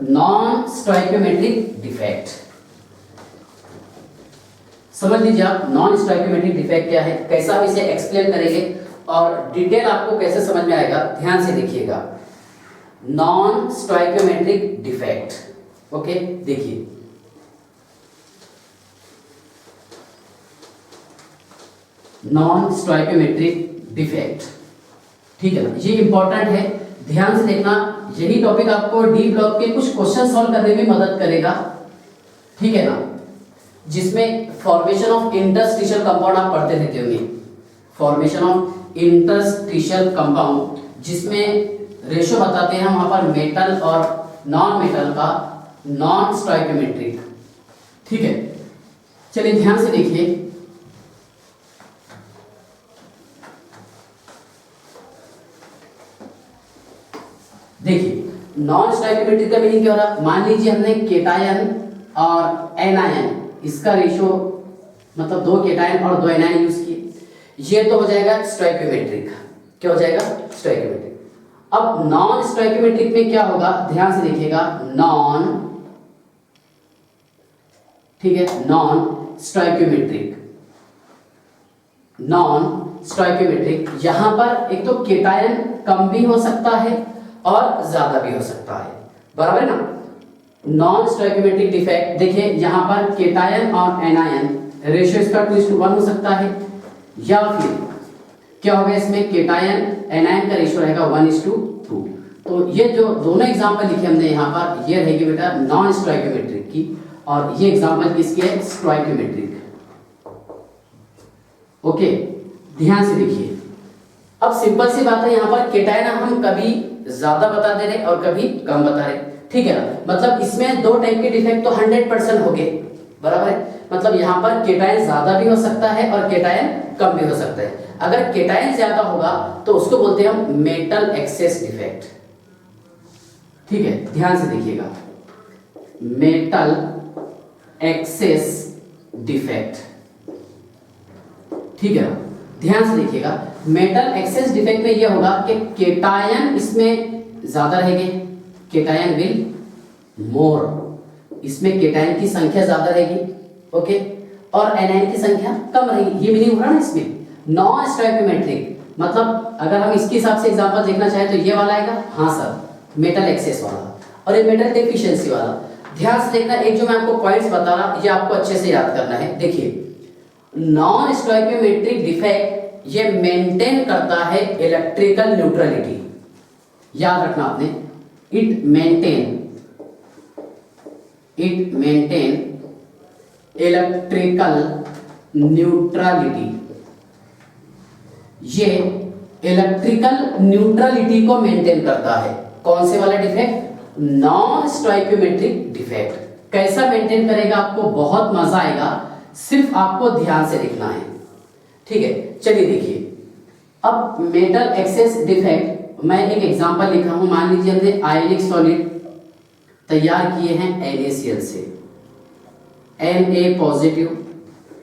नॉन स्टोइकियोमेट्रिक डिफेक्ट समझ लीजिए आप। नॉन स्टोइकियोमेट्रिक डिफेक्ट क्या है, कैसा हम इसे एक्सप्लेन करेंगे और डिटेल आपको कैसे समझ में आएगा, ध्यान से देखिएगा। नॉन स्टोइकियोमेट्रिक डिफेक्ट, ओके, देखिए नॉन स्टोइकियोमेट्रिक डिफेक्ट, ठीक है ना, ये इंपॉर्टेंट है, ध्यान से देखना। यही टॉपिक आपको डी ब्लॉक के कुछ क्वेश्चन सॉल्व करने में मदद करेगा, ठीक है ना, जिसमें फॉर्मेशन ऑफ इंटरस्टिशियल कंपाउंड आप पढ़ते रहते होंगे, फॉर्मेशन ऑफ इंटरस्टिशियल कंपाउंड, जिसमें रेशो बताते हैं हम वहां पर मेटल और नॉन मेटल का, नॉन स्टोइकियोमेट्रिक, ठीक है। चलिए ध्यान से देखिए, देखिए नॉन स्टोइकियोमेट्रिक का मीनिंग क्या हो रहा है। मान लीजिए हमने केटायन और एनायन, इसका रेशो मतलब 2 केटायन और 2 एनायन यूज किए, ये तो हो जाएगा स्टोइकियोमेट्रिक। क्या हो जाएगा, स्टोइकियोमेट्रिक। अब नॉन स्टोइकियोमेट्रिक में क्या होगा, ध्यान से देखिएगा, नॉन, ठीक है, नॉन स्टोइकियोमेट्रिक, नॉन स्टोइकियोमेट्रिक, यहां पर एक तो केटायन कम भी हो सकता है और ज्यादा भी हो सकता है, बराबर है ना। नॉन स्टोइकियोमेट्रिक डिफेक्ट देखिए, यहां पर केटायन और एनायन रेशियो इसका 2:1 हो सकता है, या फिर क्या होगा, इसमें केटायन एनायन का रेशियो रहेगा 1:2। तो ये जो दोनों एग्जांपल लिखे हमने यहाँ पर, ये रहेगी बेटा नॉन स्टोइकियोमेट्रिक की, और ये एग्जांपल किसकी है, स्टोइकियोमेट्रिक। ओके, ध्यान से देखिए। अब सिंपल सी बात है, यहाँ पर केटायन हम कभी ज्यादा बता दे रहे और कभी कम बता रहे, ठीक है ना। मतलब इसमें 2 टाइप के डिफेक्ट तो 100% हो गए, बराबर है। मतलब यहाँ पर केटायन ज्यादा भी हो सकता है और केटायन कम भी हो सकता है। अगर केटायन ज्यादा होगा तो उसको बोलते हैं हम मेटल एक्सेस डिफेक्ट, ठीक है, ध्यान से देखिएगा। Metal access defect. ठीक है, ध्यान से देखिएगा, मेटल एक्सेस डिफेक्ट में यह होगा कि केटायन इसमें ज्यादा रहेंगे, केटायन विल मोर, इसमें केटायन की संख्या ज्यादा रहेगी, ओके, और एनायन की संख्या कम रहेगी। ये मीनिंग हो रहा ना इसमें। नॉन स्टोइकोमेट्रिक मतलब अगर हम इसके हिसाब से एग्जांपल देखना चाहें तो ये वाला आएगा, हाँ सर, मेटल एक्सेस वाला, और ये मेटल डेफिशिएंसी वाला। ध्यान से देखना, एक जो मैं आपको पॉइंट्स बता रहा, ये आपको अच्छे से याद करना है। देखिए, नॉन स्टोइकोमेट्रिक डिफेक्ट ये मेंटेन करता है इलेक्ट्रिकल न्यूट्रलिटी, याद रखना आपने, इट मेंटेन इलेक्ट्रिकल न्यूट्रलिटी, ये इलेक्ट्रिकल न्यूट्रलिटी को मेंटेन करता है। कौन से वाला डिफेक्ट? Non stoichiometric defect. कैसा मेंटेन करेगा, आपको बहुत मजा आएगा, सिर्फ आपको ध्यान से लिखना है। ठीक है, चलिए देखिए, अब मेटल एक्सेस डिफेक्ट मैं एक एग्जांपल लिखा हूं। मान लीजिए हमने आयनिक सॉलिड तैयार किए हैं NaCl से, Na positive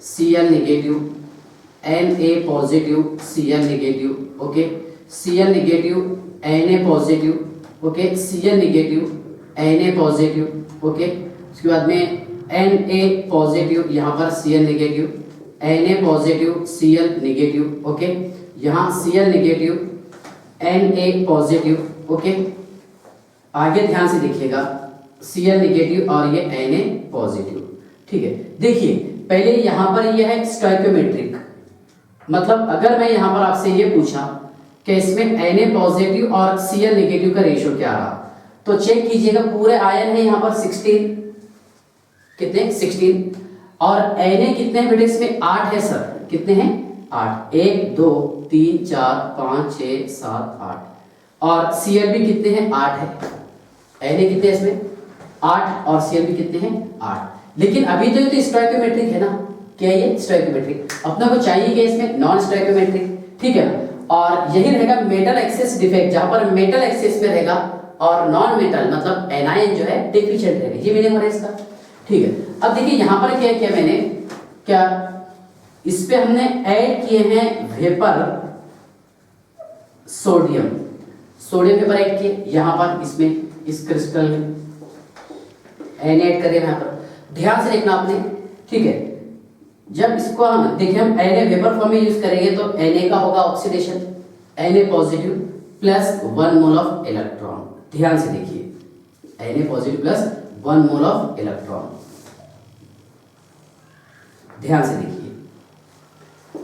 Cl negative, Na positive Cl negative, okay, Cl negative Na positive, okay, Cl negative Na positive, okay, उसके बाद में Na पॉजिटिव, यहाँ पर Cl negative, Na positive Cl negative, okay, यहाँ Cl negative Na positive, okay, आगे ध्यान से देखिएगा, Cl नेगेटिव और ये Na पॉजिटिव। ठीक है, देखिए पहले यहाँ पर ये है स्टोइकोमेट्रिक, मतलब अगर मैं यहाँ पर आपसे ये पूछा कि इसमें Na पॉजिटिव और Cl नेगेटिव का रेशियो क्या रहा, तो चेक कीजिएगा, पूरे आयन है यहाँ पर 16, कितने 16, और Na कितने हैं बेटे इसमें? 8 है सर, कितने हैं? 8, 1 2 3 4 5 6 7 8, और Cl भी कितने हैं? 8 है। Na कितने इसमें? 8, और Cl भी कितने हैं? 8। लेकिन अभी तो ये तो स्टोइकोमेट्रिक है ना, क्या ये स्टोइकोमेट्रिक? अपना को चाहिए क्या इसमें? Non stoichiometric. ठीक है ना, और यही रहेगा मेटल एक्सेस डिफेक्ट, जहां पर मेटल एक्सेस में रहेगा और नॉन मेटल मतलब एनायन जो है डेफिशिएंट रहेगा। ये मीनिंग हो रहा है इसका। ठीक है, अब देखिए यहाँ पर क्या किया मैंने, क्या इस पे हमने ऐड किए हैं vapour sodium, sodium vapour add किए यहाँ पर, इसमें इस क्रिस्टल में Na ऐड कर दिया यहाँ पर। ध्यान से देखना आपने, ठीक है, जब इसको हम देखिए, हम Na वेपर फॉर्म में यूज करेंगे तो Na का होगा oxidation, Na positive plus 1 mole of electron. ध्यान से देखिए, Na positive plus 1 mole of electron, ध्यान से देखिए,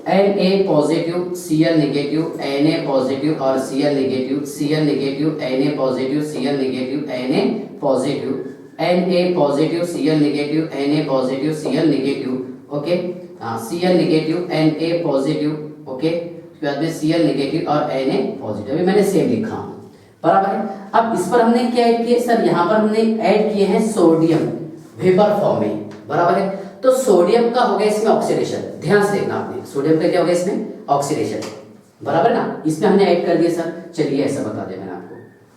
Na positive Cl negative, Na positive और Cl negative, Cl negative Na positive Cl negative, Na positive, Na positive Cl negative, Na positive Cl negative, okay, Cl negative Na positive, okay, उसके बाद में Cl negative और Na positive. अभी मैंने same लिखा हूं, बराबर है। अब इस पर हमने क्या ऐड किया सर? यहाँ पर हमने ऐड किए हैं सोडियम वेपर फॉर्म में, बराबर है। तो सोडियम का हो गया इसमें ऑक्सीडेशन, ध्यान से देखना आपने, सोडियम का क्या हो गया इसमें? ऑक्सीडेशन, बराबर ना, इसमें हमने ऐड कर दिया सर। चलिए ऐसा बता दिया मैंने आपको,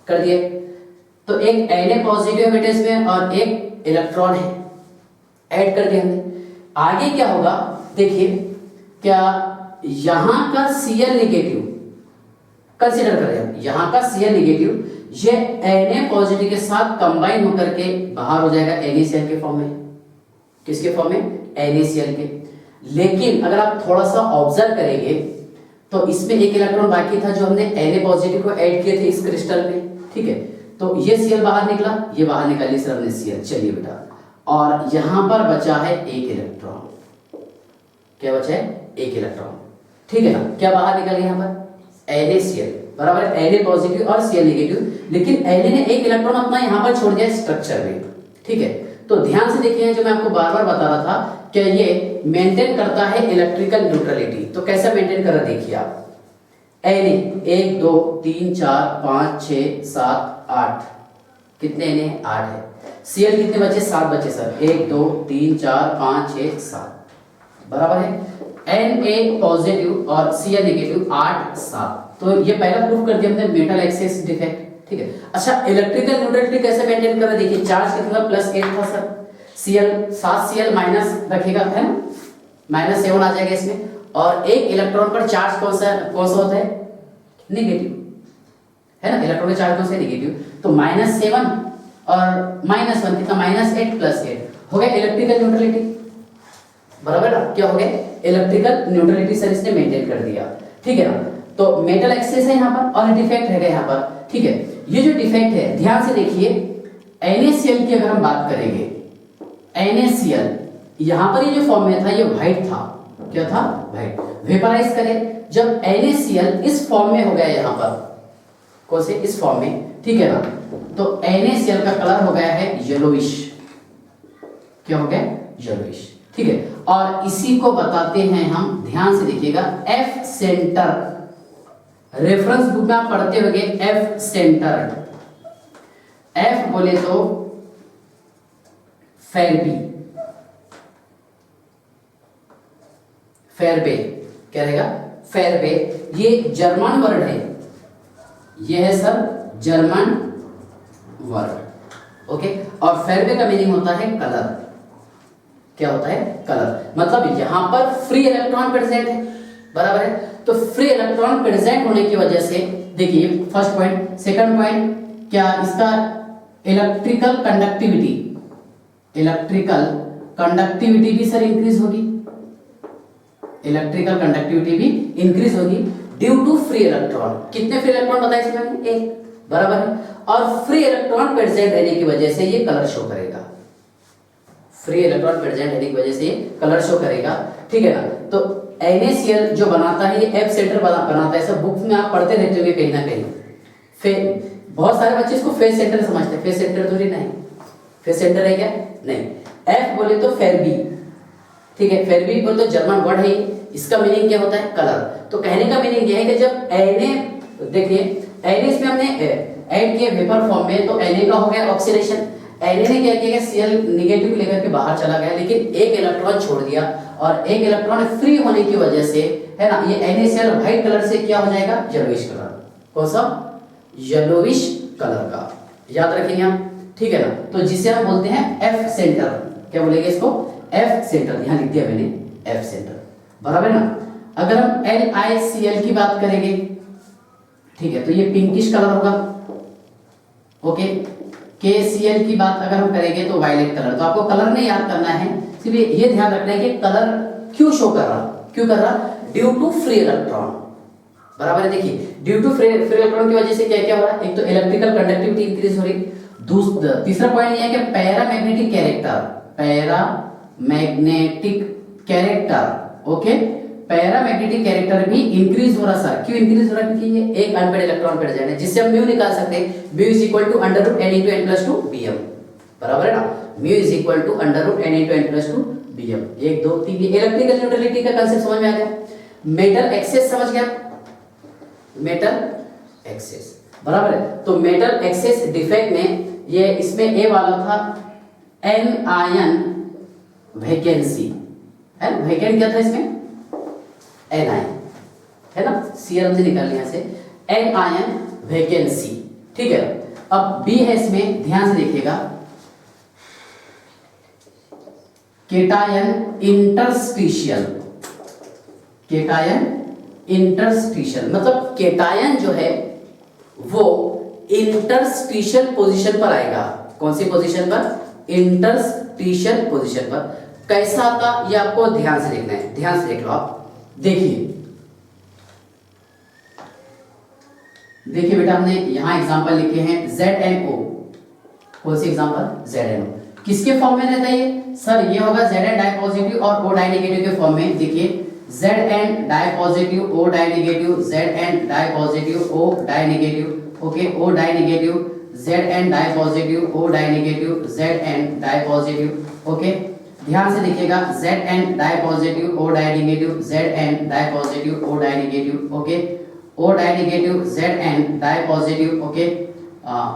कर दिया। तो एक Na पॉजिटिव है बेटे इसमें और एक इलेक्ट्रॉन है, ऐड कर दिया हमने। आगे क्या होगा देखिए, क्या यहां का Cl नेगेटिव कंसीडर करें, यहां का Cl नेगेटिव ये Na पॉजिटिव के साथ कंबाइन होकर के बाहर हो जाएगा NaCl के फॉर्म में। किसके फॉर्म में? NaCl के। लेकिन अगर आप थोड़ा सा ऑब्जर्व करेंगे तो इसमें एक इलेक्ट्रॉन बाकी था जो हमने Na पॉजिटिव को ऐड किए थे इस क्रिस्टल में, ठीक है। तो ये Cl बाहर निकला, ये बाहर निकाली सर हमने Cl। चलिए बेटा, और यहां पर बचा है एक इलेक्ट्रॉन, क्या बचा है? एक इलेक्ट्रॉन, ठीक है ना। क्या बाहर निकल गया यहाँ पर? NaCl, बराबर है, Na पॉजिटिव और Cl नेगेटिव, लेकिन Na ने एक इलेक्ट्रॉन अपना यहाँ पर छोड़ दिया स्ट्रक्चर में, ठीक है। तो ध्यान से देखिए, जो मैं आपको बार बार बता रहा था कि ये मेंटेन करता है इलेक्ट्रिकल न्यूट्रलिटी। तो कैसा मेंटेन कर रहा देखिए आप, Na 1 2 3 4 5 6 7 8, कितने Na? 8 है। Cl कितने बचे? 7 बचे सर, 1 2 3 4 5 6 7, बराबर है। Na पॉजिटिव और Cl नेगेटिव 8 7। तो ये पहला प्रूफ कर दिया हमने मेटल एक्सेस डिफेक्ट, ठीक है। अच्छा, इलेक्ट्रिकल न्यूट्रलिटी कैसे मेंटेन कर रहे हैं? देखिए चार्ज कितना +8 था सर, Cl 7 Cl माइनस रखेगा, है ना, -7 आ जाएगा इसमें, और एक इलेक्ट्रॉन पर चार्ज कौन सा होता है? नेगेटिव, है ना, इलेक्ट्रॉन का चार्ज कौन सा है? नेगेटिव। तो -7 और -1 कितना? -8 + 8 हो गया इलेक्ट्रिकल न्यूट्रलिटी, बराबर ना? क्या हो गया? इलेक्ट्रिकल न्यूट्रलिटी सर इसने मेंटेन कर दिया, ठीक है ना। तो मेटल एक्सेस है यहाँ पर और डिफेक्ट है यहाँ पर, ठीक है। ये जो डिफेक्ट है ध्यान से देखिए, NaCl की अगर हम बात करेंगे, NaCl यहाँ पर ये जो फॉर्म में था ये व्हाइट था, क्या था? व्हाइट। वेपराइज करें जब NaCl इस फॉर्म में हो गया, यहाँ पर कौन से? इस फॉर्म में, ठीक है ना, तो NaCl का कलर हो गया है येलोइश, क्या हो गया? येलोइश, ठीक है। और इसी को बताते हैं हम, ध्यान से देखिएगा, F सेंटर, रेफरेंस बुक में आप पढ़ते होंगे F सेंटर, F बोले तो फेरबी, फेरबे, क्या रहेगा? फेरबे। ये जर्मन वर्ड है, ये है सर जर्मन वर्ड, ओके। और फेरबे का मीनिंग होता है कलर, क्या होता है? कलर। मतलब यहां पर फ्री इलेक्ट्रॉन प्रेजेंट है, बराबर है। तो फ्री इलेक्ट्रॉन प्रेजेंट होने की वजह से देखिए फर्स्ट पॉइंट, सेकंड पॉइंट क्या इसका? इलेक्ट्रिकल कंडक्टिविटी, इलेक्ट्रिकल कंडक्टिविटी भी सर इंक्रीज होगी, इलेक्ट्रिकल कंडक्टिविटी भी इंक्रीज होगी ड्यू टू फ्री इलेक्ट्रॉन। कितने फ्री इलेक्ट्रॉन बताए इसमें? मैंने 1, बराबर है। और फ्री इलेक्ट्रॉन प्रेजेंट रहने की वजह से ये कलर शो करेगा, फ्री इलेक्ट्रॉन प्रेजेंट रहने की वजह से कलर शो करेगा, ठीक है ना। तो NaCl जो बनाता है ये F सेंटर बनाता है, सब बुक में आप पढ़ते रहते होंगे कहीं ना कहीं। बहुत सारे बच्चे इसको फेस सेंटर समझते हैं, फेस सेंटर थोड़ी नहीं, फेस सेंटर है क्या? नहीं। F बोले तो फेरबी, ठीक है, फेरबी बोले तो जर्मन वर्ड है, इसका मीनिंग क्या होता है? कलर। तो कहने का मीनिंग यह है कि जब Na, देखिए Na इसमें हमने ऐड किया वेपर फॉर्म में, तो Na का हो गया ऑक्सीडेशन, Na ने क्या किया? Cl नेगेटिव लेकर के बाहर चला गया, लेकिन एक इलेक्ट्रॉन छोड़ दिया, और एक इलेक्ट्रॉन फ्री होने की वजह से, है ना, ये NaCl व्हाइट कलर से क्या हो जाएगा? Yellowish colour. कौन सा? येलोइश कलर का, याद रखेंगे आप, ठीक है ना। तो जिसे हम बोलते हैं F सेंटर, क्या बोलेंगे इसको? F सेंटर, यहां लिख दिया मैंने F सेंटर, बराबर है ना। अगर हम LiCl की बात करेंगे, ठीक है, तो ये पिंकिश कलर होगा, ओके। KCl की बात अगर हम करेंगे तो वायलेट कलर। तो आपको कलर नहीं याद करना है, सिर्फ ये ध्यान रखना है कि कलर क्यों शो कर रहा, क्यों कर रहा? ड्यू टू फ्री इलेक्ट्रॉन, बराबर है। देखिए ड्यू टू फ्री इलेक्ट्रॉन की वजह से क्या क्या हो रहा है? एक तो इलेक्ट्रिकल कंडक्टिविटी इंक्रीज हो रही, तीसरा पॉइंट ये है कि paramagnetic character, paramagnetic character, okay, paramagnetic character भी इंक्रीज हो रहा सर। क्यों इंक्रीज हो रहा? क्योंकि ये एक अनपेड इलेक्ट्रॉन प्रेजेंट है, जिससे हम म्यू निकाल सकते हैं, mu is equal to under root n into n plus 2 bm, बराबर है ना। Mu is equal to under root n into n plus 2 bm। 1 2 3, ये इलेक्ट्रिकल न्यूट्रलिटी का कांसेप्ट समझ में आ गया। मेटल एक्सेस समझ गया, मेटल एक्सेस, बराबर है। तो मेटल एक्सेस डिफेक्ट में ये इसमें ए वाला था एनायन वैकेंसी, है ना, वैकेंट क्या था इसमें? एनायन, है ना, Cl से निकाल लिया से एनायन वैकेंसी, ठीक है। अब बी है इसमें, ध्यान से देखिएगा, केटायन इंटरस्टिशियल, केटायन इंटरस्टिशियल मतलब केटायन जो है वो इंटरस्टिशियल पोजीशन पर आएगा। कौन सी पोजीशन पर? इंटरस्टिशियल पोजीशन पर। कैसा आता ये आपको ध्यान से देखना है, ध्यान से देख लो आप। देखिए देखिए बेटा, हमने यहां एग्जांपल लिखे हैं ZnO। कौन सी एग्जांपल? ZnO। किसके फॉर्म में रहता है ये? सर ये होगा Zn डाई पॉजिटिव और O डाई नेगेटिव के फॉर्म में। देखिए Zn di positive O di negative, Zn di positive O di negative, okay, O di negative, Zn di positive O di negative, Zn di positive, okay. ध्यान से देखिएगा, Zn di positive O di negative, Zn di positive O di negative, okay, O di negative, Zn di positive, okay,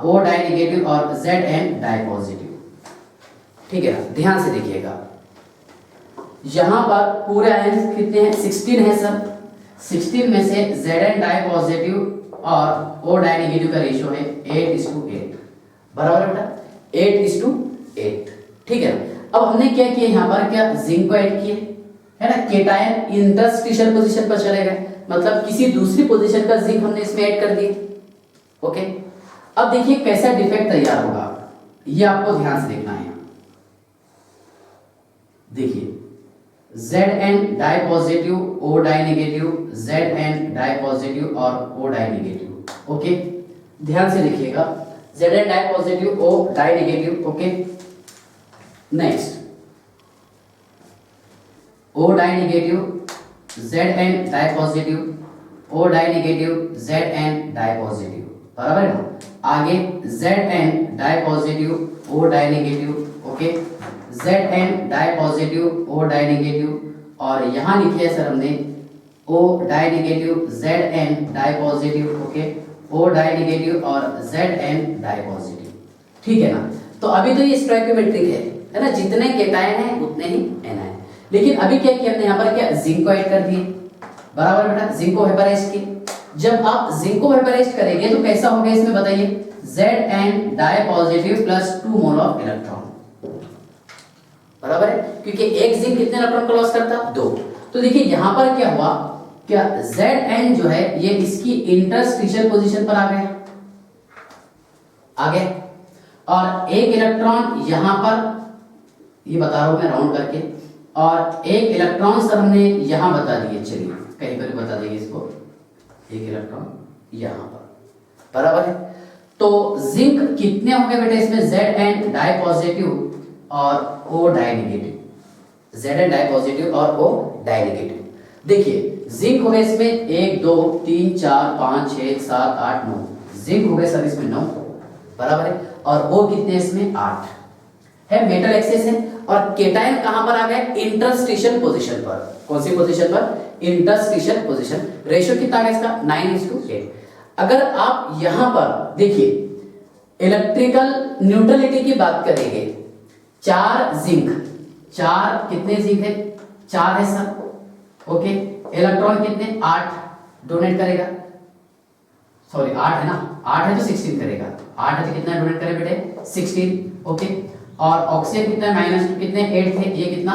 O di negative और Zn di positive, ठीक है ना। ध्यान से देखिएगा, यहां पर पूरे आयंस कितने हैं? 16 है सर। 16 में से Zn डाई पॉजिटिव और ओ डाइनेगेटिव का रेशियो है 8:8, बराबर है बेटा 8:8, ठीक है। अब हमने क्या किया यहाँ पर, क्या जिंक को ऐड किए, है ना, केटायन इंटरस्टिशियल पोजीशन पर चले गए, मतलब किसी दूसरी पोजीशन का जिंक हमने इसमें ऐड कर दिया। ओके, अब देखिए कैसा डिफेक्ट तैयार होगा, ये आपको ध्यान से देखना है। देखिए Zn di positive, O di negative, Zn di positive और O डाई नेगेटिव। ओके, ध्यान से देखिएगा, Zn di positive, O di negative. Okay, next O di negative, Zn di positive, O di negative, Zn di positive, बराबर है ना। आगे Zn di positive, O di negative. Okay, Zn di positive, O di negative, और यहाँ लिखे है sir हमने O di negative, Zn di positive. Okay, O di negative और Zn डाई पॉजिटिव, ठीक है ना। तो अभी तो ये स्टोइकियोमेट्रिक है ना, जितने केटायन है उतने ही एनायन। लेकिन अभी क्या किया हमने यहाँ पर, क्या जिंक को ऐड कर दिए, बराबर बेटा, जिंक को वेपराइज किए। जब आप जिंक को वेपराइज करेंगे तो कैसा होगा इसमें बताइए, Zn di positive plus 2 mole of electron, बराबर है, क्योंकि एक जिंक कितने इलेक्ट्रॉन को लॉस करता, 2। तो देखिए यहां पर क्या हुआ, क्या Zn जो है ये इसकी इंटरस्टिशियल पोजीशन पर आ गया, और एक इलेक्ट्रॉन यहां पर, ये बता रहा हूं मैं राउंड करके, और एक इलेक्ट्रॉन सर हमने यहां बता दिए, चलिए कहीं पर बता देंगे इसको, एक इलेक्ट्रॉन यहां पर, बराबर है। तो जिंक कितने होंगे बेटा इसमें, Zn डाई पॉजिटिव और O di negative, Zn di positive और O डाई नेगेटिव। देखिए जिंक हो गए इसमें 1 2 3 4 5 6 7 8 9, जिंक हो गए सर इसमें 9, बराबर है, और O कितने इसमें 8 है, मेटल एक्सेस है। और केटायन कहां पर आ गए, इंटरस्टिशियल पोजीशन पर। कौन सी पोजीशन पर, इंटरस्टिशियल पोजीशन। रेशियो कितना आ गया इसका, 9:8। अगर आप यहां पर देखिए इलेक्ट्रिकल न्यूट्रलिटी की बात करेंगे, 4 जिंक, 4 कितने जिंक है, 4 है सर। ओके, इलेक्ट्रॉन कितने, 8 डोनेट करेगा, सॉरी 8 है ना, 8 है तो 16 करेगा, 8 है तो कितना डोनेट करे बेटे, 16। ओके, और ऑक्सीजन कितना, -2 कितने 8 थे, ये कितना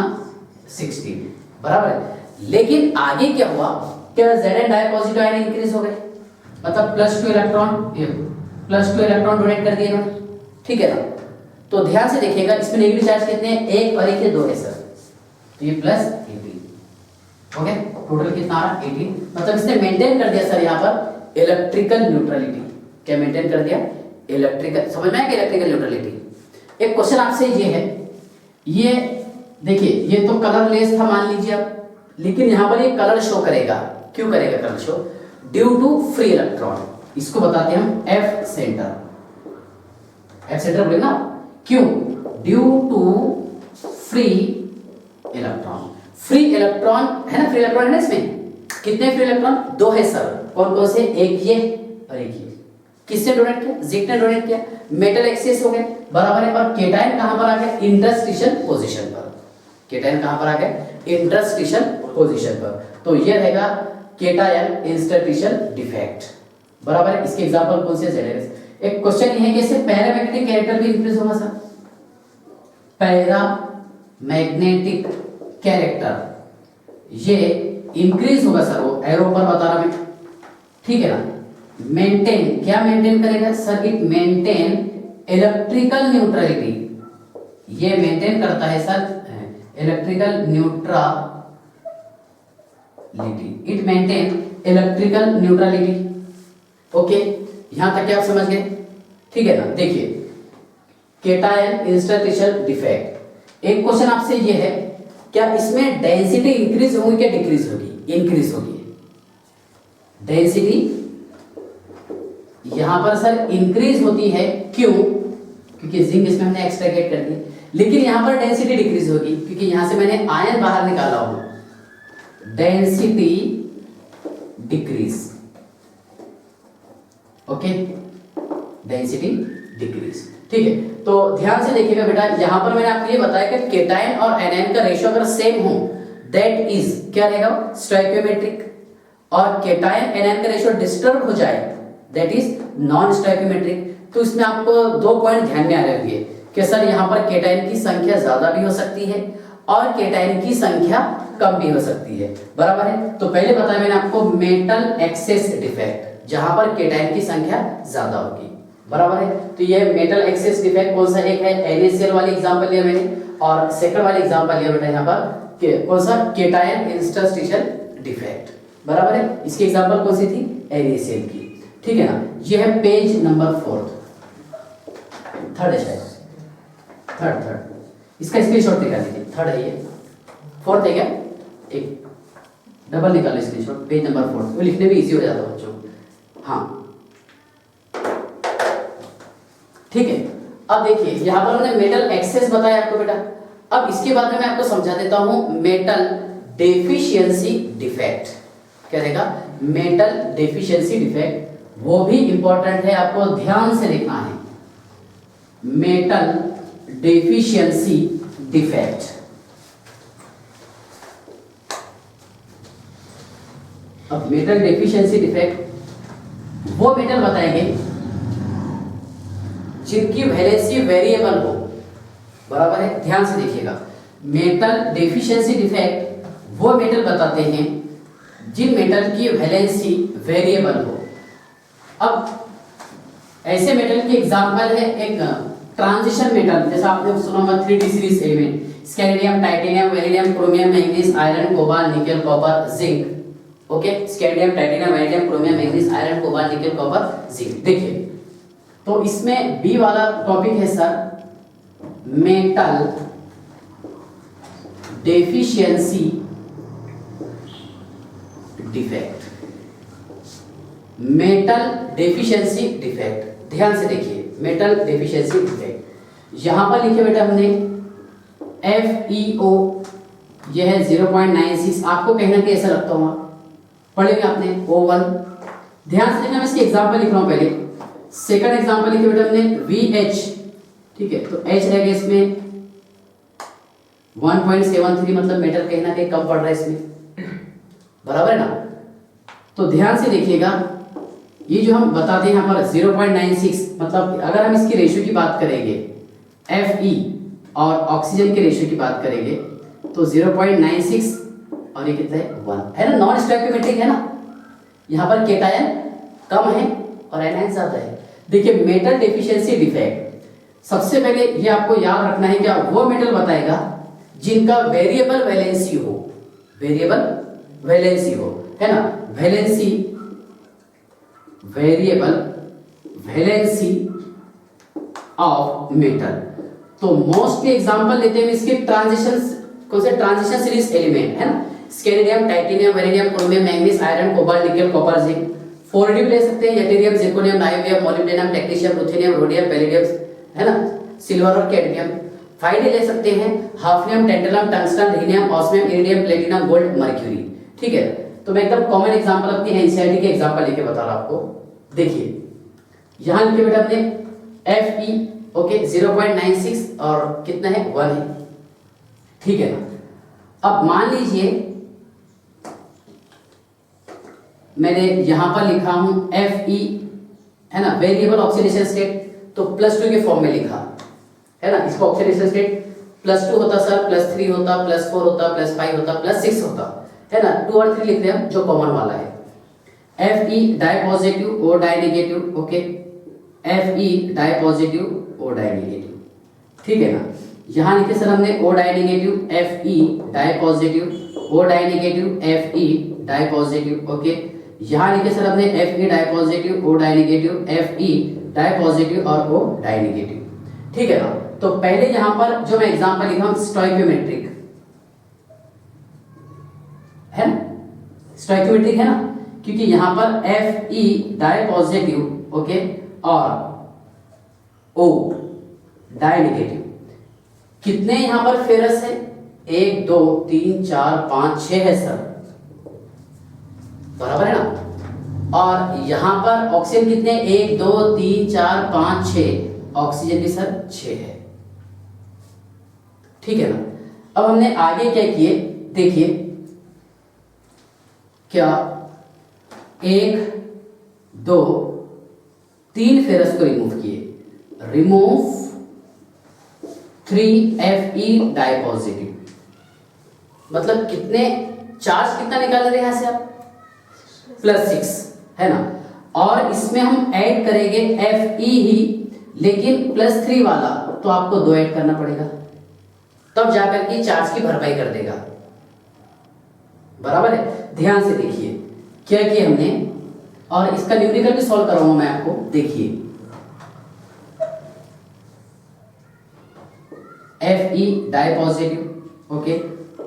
16, बराबर है। लेकिन आगे क्या हुआ, क्या Zn di positive ion increase हो गए, मतलब +2 इलेक्ट्रॉन, ये +2 इलेक्ट्रॉन डोनेट कर दिए इन्होंने, ठीक है ना। तो ध्यान से देखिएगा, इसमें नेगेटिव चार्ज कितने हैं, 1 और 1 के 2 है सर, तो ये +18। ओके, टोटल कितना आ रहा, 18। मतलब इसने मेंटेन कर दिया सर यहाँ पर इलेक्ट्रिकल न्यूट्रलिटी। क्या मेंटेन कर दिया, इलेक्ट्रिकल, समझ में आया कि इलेक्ट्रिकल न्यूट्रलिटी। एक क्वेश्चन आपसे ये है, ये देखिए ये तो कलरलेस था मान लीजिए आप, लेकिन यहाँ पर ये कलर शो करेगा। क्यों करेगा colour show, due to free electron, इसको बताते हैं हम F सेंटर। F सेंटर बोले ना, क्यों, due to free electron. Free electron है ना, फ्री इलेक्ट्रॉन है ना, इसमें कितने फ्री इलेक्ट्रॉन, 2 है सर। कौन कौन से, एक ये और एक ये। किसने डोनेट किया, जिंक ने डोनेट किया, मेटल एक्सेस हो गए, बराबर है। और केटायन कहां पर आ गया, इंटरस्टिशियल पोजीशन पर। केटायन कहां पर आ गए, इंटरस्टिशियल पोजीशन पर। तो ये रहेगा केटायन इंटरस्टिशियल डिफेक्ट, बराबर है। इसके एग्जांपल कौन से, ZnS। एक क्वेश्चन ये है कि इससे पैरामैग्नेटिक कैरेक्टर भी इंक्रीज होगा सर, पैरामैग्नेटिक कैरेक्टर ये इंक्रीज होगा सर, वो एरो पर बता रहा मैं, ठीक है ना। मेंटेन, क्या मेंटेन करेगा sir, it maintain electrical neutrality. ये मेंटेन करता है sir electrical neutrality, it maintain electrical neutrality. Okay, यहां तक क्या आप समझ गए, ठीक है ना। देखिए केटायन इंटरस्टिशियल डिफेक्ट। एक क्वेश्चन आपसे ये है, क्या इसमें डेंसिटी इंक्रीज होगी क्या डिक्रीज होगी, इंक्रीज होगी। डेंसिटी यहां पर सर इंक्रीज होती है, क्यों, क्योंकि जिंक इसमें हमने एक्सट्रैक्ट कर दी। लेकिन यहां पर डेंसिटी डिक्रीज होगी क्योंकि यहां से मैंने आयन बाहर निकाला हूं, density decrease. Okay, density decrease, ठीक है। तो ध्यान से देखिएगा बेटा, यहां पर मैंने आपको ये बताया कि केटायन और एनायन का रेशियो अगर सेम हो, दैट इज क्या रहेगा, स्टोइकियोमेट्रिक। और केटायन एनायन का रेशियो डिस्टर्ब हो जाए दैट इज नॉन स्टोइकियोमेट्रिक। तो इसमें आपको 2 पॉइंट ध्यान में आ रहे होंगे कि सर यहाँ पर केटाइन की संख्या ज्यादा भी हो सकती है और केटाइन की संख्या कम भी हो सकती है, बराबर है। तो पहले बताया मैंने आपको मेटल एक्सेस डिफेक्ट, जहां पर केटाइन की संख्या ज्यादा होगी, बराबर है। तो ये मेटल एक्सेस डिफेक्ट कौन सा, एक है NaCl वाली एग्जांपल लिया मैंने, और सेकंड वाली एग्जांपल लिया बेटा यहाँ पर कौन सा, केटायन इंटरस्टिशियल डिफेक्ट, बराबर है। इसकी एग्जांपल कौन सी थी, NaCl की, ठीक है ना। ये है पेज नंबर 4, थर्ड है शायद, थर्ड इसका स्क्रीनशॉट निकाल लीजिए, थर्ड है ये, फोर्थ है क्या, एक डबल निकालो स्क्रीनशॉट, पेज नंबर 4, वो लिखने में इजी हो जाता है बच्चों को। हाँ ठीक है। अब देखिए यहाँ पर हमने मेटल एक्सेस बताया आपको बेटा, अब इसके बाद में मैं आपको समझा देता हूं मेटल डेफिशिएंसी डिफेक्ट। क्या रहेगा, मेटल डेफिशिएंसी डिफेक्ट, वो भी इंपॉर्टेंट है, आपको ध्यान से लिखना है। मेटल डेफिशिएंसी डिफेक्ट, अब मेटल डेफिशिएंसी डिफेक्ट वो मेटल बताएंगे जिनकी वैलेंसी वेरिएबल हो, बराबर है, ध्यान से देखिएगा। मेटल डेफिशिएंसी डिफेक्ट वो मेटल बताते हैं जिन मेटल की वैलेंसी वेरिएबल हो। अब ऐसे मेटल की एग्जांपल है एक ट्रांजिशन मेटल, जैसा आपने सुना होगा 3D series element, scandium, titanium, vanadium, chromium, manganese, iron, cobalt, nickel, copper, zinc. Okay, scandium, titanium, vanadium, chromium, manganese, iron, cobalt, nickel, copper, zinc. देखिए तो इसमें बी वाला टॉपिक है sir metal deficiency defect. Metal deficiency defect, ध्यान से देखिए, metal deficiency defect यहां पर लिखे बेटा हमने FeO, यह है 0.96, आपको कहीं ना कहीं ऐसा लगता होगा, पढ़ेंगे आपने O1। ध्यान से देखना, मैं इसकी एग्जांपल लिख रहा हूं पहले। सेकंड एग्जांपल लिखे बेटा हमने VH, ठीक है, तो H रहेगा इसमें 1.73, मतलब मेटल कहीं ना कहीं कम पड़ रहा है इसमें, बराबर है ना। तो ध्यान से देखिएगा, ये जो हम बताते हैं यहाँ पर 0.96, मतलब अगर हम इसकी रेशियो की बात करेंगे Fe और ऑक्सीजन के रेशियो की बात करेंगे तो 0.96 और ये कितना है 1 है ना, नॉन स्टोइकियोमेट्रिक है ना। यहाँ पर केटायन कम है और एनायन ज्यादा है। देखिए मेटल डेफिशिएंसी डिफेक्ट, सबसे पहले ये आपको याद रखना है, क्या वो मेटल बताएगा जिनका वेरिएबल वैलेंसी हो, वेरिएबल वैलेंसी हो, है ना, valency, variable valency of metal. तो मोस्टली एग्जांपल लेते हैं इसके ट्रांजिशन, कौन से, ट्रांजिशन सीरीज एलिमेंट, है ना, scandium, titanium, vanadium, chromium, manganese, iron, cobalt, nickel, copper, zinc. 4D भी ले सकते हैं, yttrium, zirconium, niobium, molybdenum, technetium, ruthenium, rhodium, palladium, है ना, सिल्वर और कैडमियम। 5D ले सकते हैं, hafnium, tantalum, tungsten, rhenium, osmium, iridium, platinum, gold, mercury. ठीक है, तो मैं एकदम कॉमन एग्जांपल अपनी एनसीईआरटी के एग्जांपल लेके बता रहा हूं आपको। देखिए यहां लिखे बेटा हमने Fe, ओके, 0.96 और कितना है 1 है, ठीक है ना। अब मान लीजिए मैंने यहां पर लिखा हूं Fe, है ना, वेरिएबल ऑक्सीडेशन स्टेट, तो +2 के फॉर्म में लिखा है ना। इसका ऑक्सीडेशन स्टेट +2 होता सर, +3 होता, +4 होता, +5 होता, +6 होता, है ना। 2 और 3 लिख रहे हैं जो कॉमन वाला है। Fe di positive, O di negative, okay, Fe di positive, O di negative, ठीक है ना। यहां लिखे सर हमने O di negative, Fe di positive, O di negative, Fe di positive, okay. यहां लिखे सर हमने Fe di positive, O di negative, Fe di positive और O डाई नेगेटिव, ठीक है ना। तो पहले यहां पर जो मैं एग्जांपल लिखा हूं स्टोइकियोमेट्रिक है ना, स्टोइकियोमेट्रिक है ना, क्योंकि यहां पर Fe डाई पॉजिटिव, ओके, और O डाई नेगेटिव। कितने यहां पर फेरस है, 1 2 3 4 5 6 है सर, बराबर है ना। और यहां पर ऑक्सीजन कितने, 1 2 3 4 5 6, ऑक्सीजन भी सर 6 है, ठीक है ना। अब हमने आगे क्या किए, देखिए क्या 1 2 3 फेरस को रिमूव किए, रिमूव 3 Fe डाई पॉजिटिव, मतलब कितने चार्ज कितना निकाल रहे हैं यहां से आप, +6 है ना। और इसमें हम ऐड करेंगे Fe ही, लेकिन +3 वाला तो आपको 2 ऐड करना पड़ेगा, तब जाकर के चार्ज की भरपाई कर देगा। बराबर है, ध्यान से देखिए क्या किया हमने, और इसका न्यूमेरिकल भी सॉल्व कराऊंगा मैं आपको। देखिए Fe di positive, okay,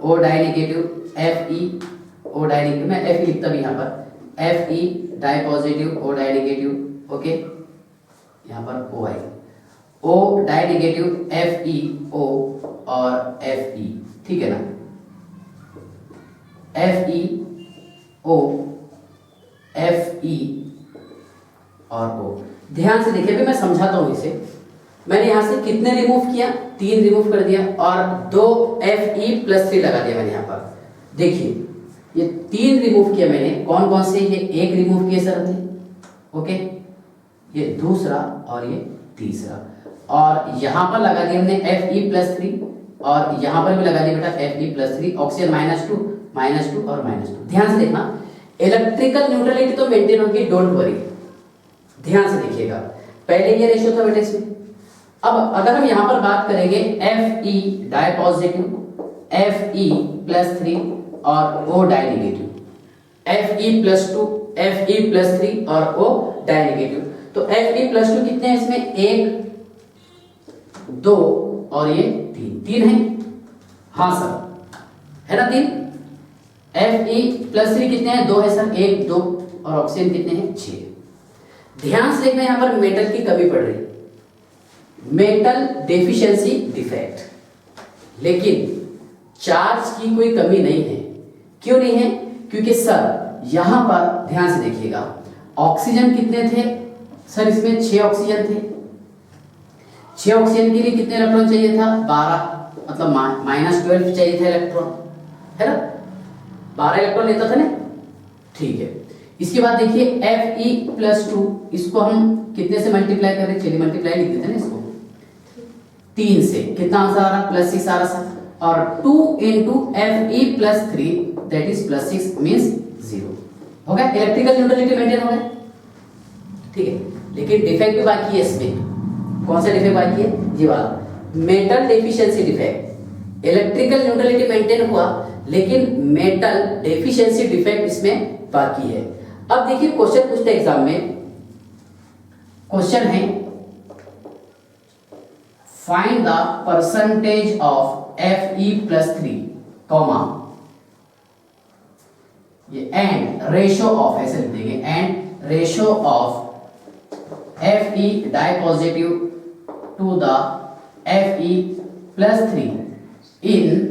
O di negative, Fe O di negative, मैं Fe लिखता भी यहाँ पर, Fe di positive, O di negative, okay, यहाँ पर OI, O di negative, FeO और Fe, ठीक है ना, FeO Fe और O। ध्यान से देखिए, अभी मैं समझाता हूँ इसे। मैंने यहाँ से कितने रिमूव किया, 3 रिमूव कर दिया और 2 Fe+3 लगा दिया मैंने यहाँ पर। देखिए ये 3 रिमूव किया मैंने, कौन कौन से, ये 1 रिमूव किए सर थे, ओके, ये दूसरा और ये तीसरा, और यहाँ पर लगा दिया हमने Fe+3 और यहाँ पर भी लगा दिया बेटा Fe+3, ऑक्सीजन -2 -2 और -2। ध्यान से देखना, इलेक्ट्रिकल न्यूट्रलिटी तो मेंटेन होगी, डोंट वरी। ध्यान से देखिएगा, पहले ये रेशियो था बेटा इसमें। अब अगर हम यहाँ पर बात करेंगे Fe डाई पॉजिटिव, Fe+3 और O di negative, Fe+2, Fe+3 और O डाई नेगेटिव, तो Fe+2 कितने हैं इसमें, 1 2 और ये 3 है, हाँ सर है ना 3। Fe+3 कितने हैं, 2 है सर, 1 2 और ऑक्सीजन कितने हैं, 6। ध्यान से देखना, यहाँ पर मेटल की कमी पड़ रही, मेटल डेफिशिएंसी डिफेक्ट, लेकिन चार्ज की कोई कमी नहीं है। क्यों नहीं है, क्योंकि सर यहां पर ध्यान से देखिएगा, ऑक्सीजन कितने थे सर, इसमें 6 ऑक्सीजन थे। 6 ऑक्सीजन के लिए कितने इलेक्ट्रॉन चाहिए था, 12, मतलब -12 चाहिए था इलेक्ट्रॉन, है ना, 12 इलेक्ट्रॉन लेता था ना, ठीक है। इसके बाद देखिए Fe+2, इसको हम कितने से मल्टीप्लाई कर रहे हैं, चलिए मल्टीप्लाई लिख देते हैं ना इसको, 3 से, कितना आंसर आ रहा, +6 आ रहा सर, और 2 × Fe+3 दैट इज +6 मींस 0 हो गया, इलेक्ट्रिकल न्यूट्रलिटी मेंटेन हो गया, ठीक है। लेकिन डिफेक्ट भी बाकी है इसमें, कौन सा डिफेक्ट बाकी है, ये वाला metal deficiency defect. Electrical neutrality maintain हुआ, लेकिन मेटल डेफिशिएंसी डिफेक्ट इसमें बाकी है। अब देखिए क्वेश्चन पूछते एग्जाम में, क्वेश्चन है find the percentage of Fe+3 comma, ये एंड रेशियो ऑफ, ऐसे लिख देंगे, and ratio of Fe di positive to the Fe+3 in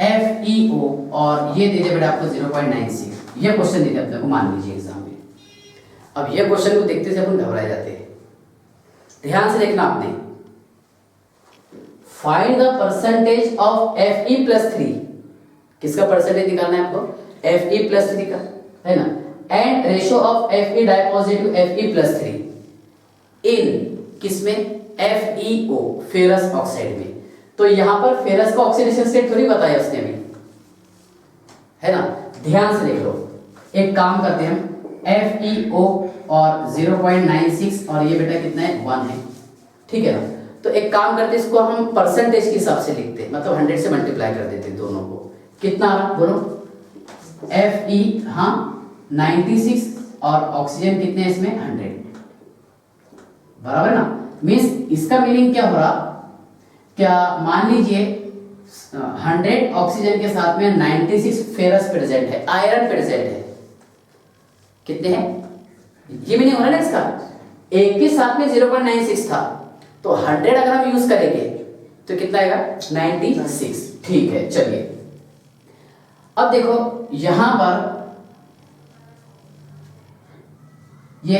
FeO, और ये दे दे बेटा आपको 0.96। ये क्वेश्चन दे दे अपने को, मान लीजिए एग्जाम में। अब ये क्वेश्चन को देखते से अपन घबरा जाते हैं। ध्यान से देखना आपने, find the percentage of Fe+3, किसका परसेंटेज निकालना है आपको, Fe+3 का, है ना, and ratio of Fe di positive Fe+3 in किसमें, FeO फेरस ऑक्साइड में। तो यहां पर फेरस का ऑक्सीडेशन स्टेट थोड़ी बताया उसने अभी, है ना। ध्यान से देख लो, एक काम करते हैं हम, FeO और 0.96 और ये बेटा कितना है, 1 है, ठीक है ना। तो एक काम करते हैं, इसको हम परसेंटेज के हिसाब से लिखते हैं, मतलब 100 से मल्टीप्लाई कर देते हैं दोनों को। कितना आ रहा बोलो, Fe हाँ 96 और ऑक्सीजन कितने हैं इसमें, 100, बराबर ना। मीन्स इसका मीनिंग क्या हो रहा, क्या मान लीजिए 100 ऑक्सीजन के साथ में 96 फेरस प्रेजेंट है, आयरन प्रेजेंट है, कितने हैं, ये मीनिंग हो रहा है ना इसका। एक के साथ में 0.96 था, तो 100 अगर हम यूज करेंगे तो कितना आएगा, 96, ठीक है। चलिए अब देखो यहां पर ये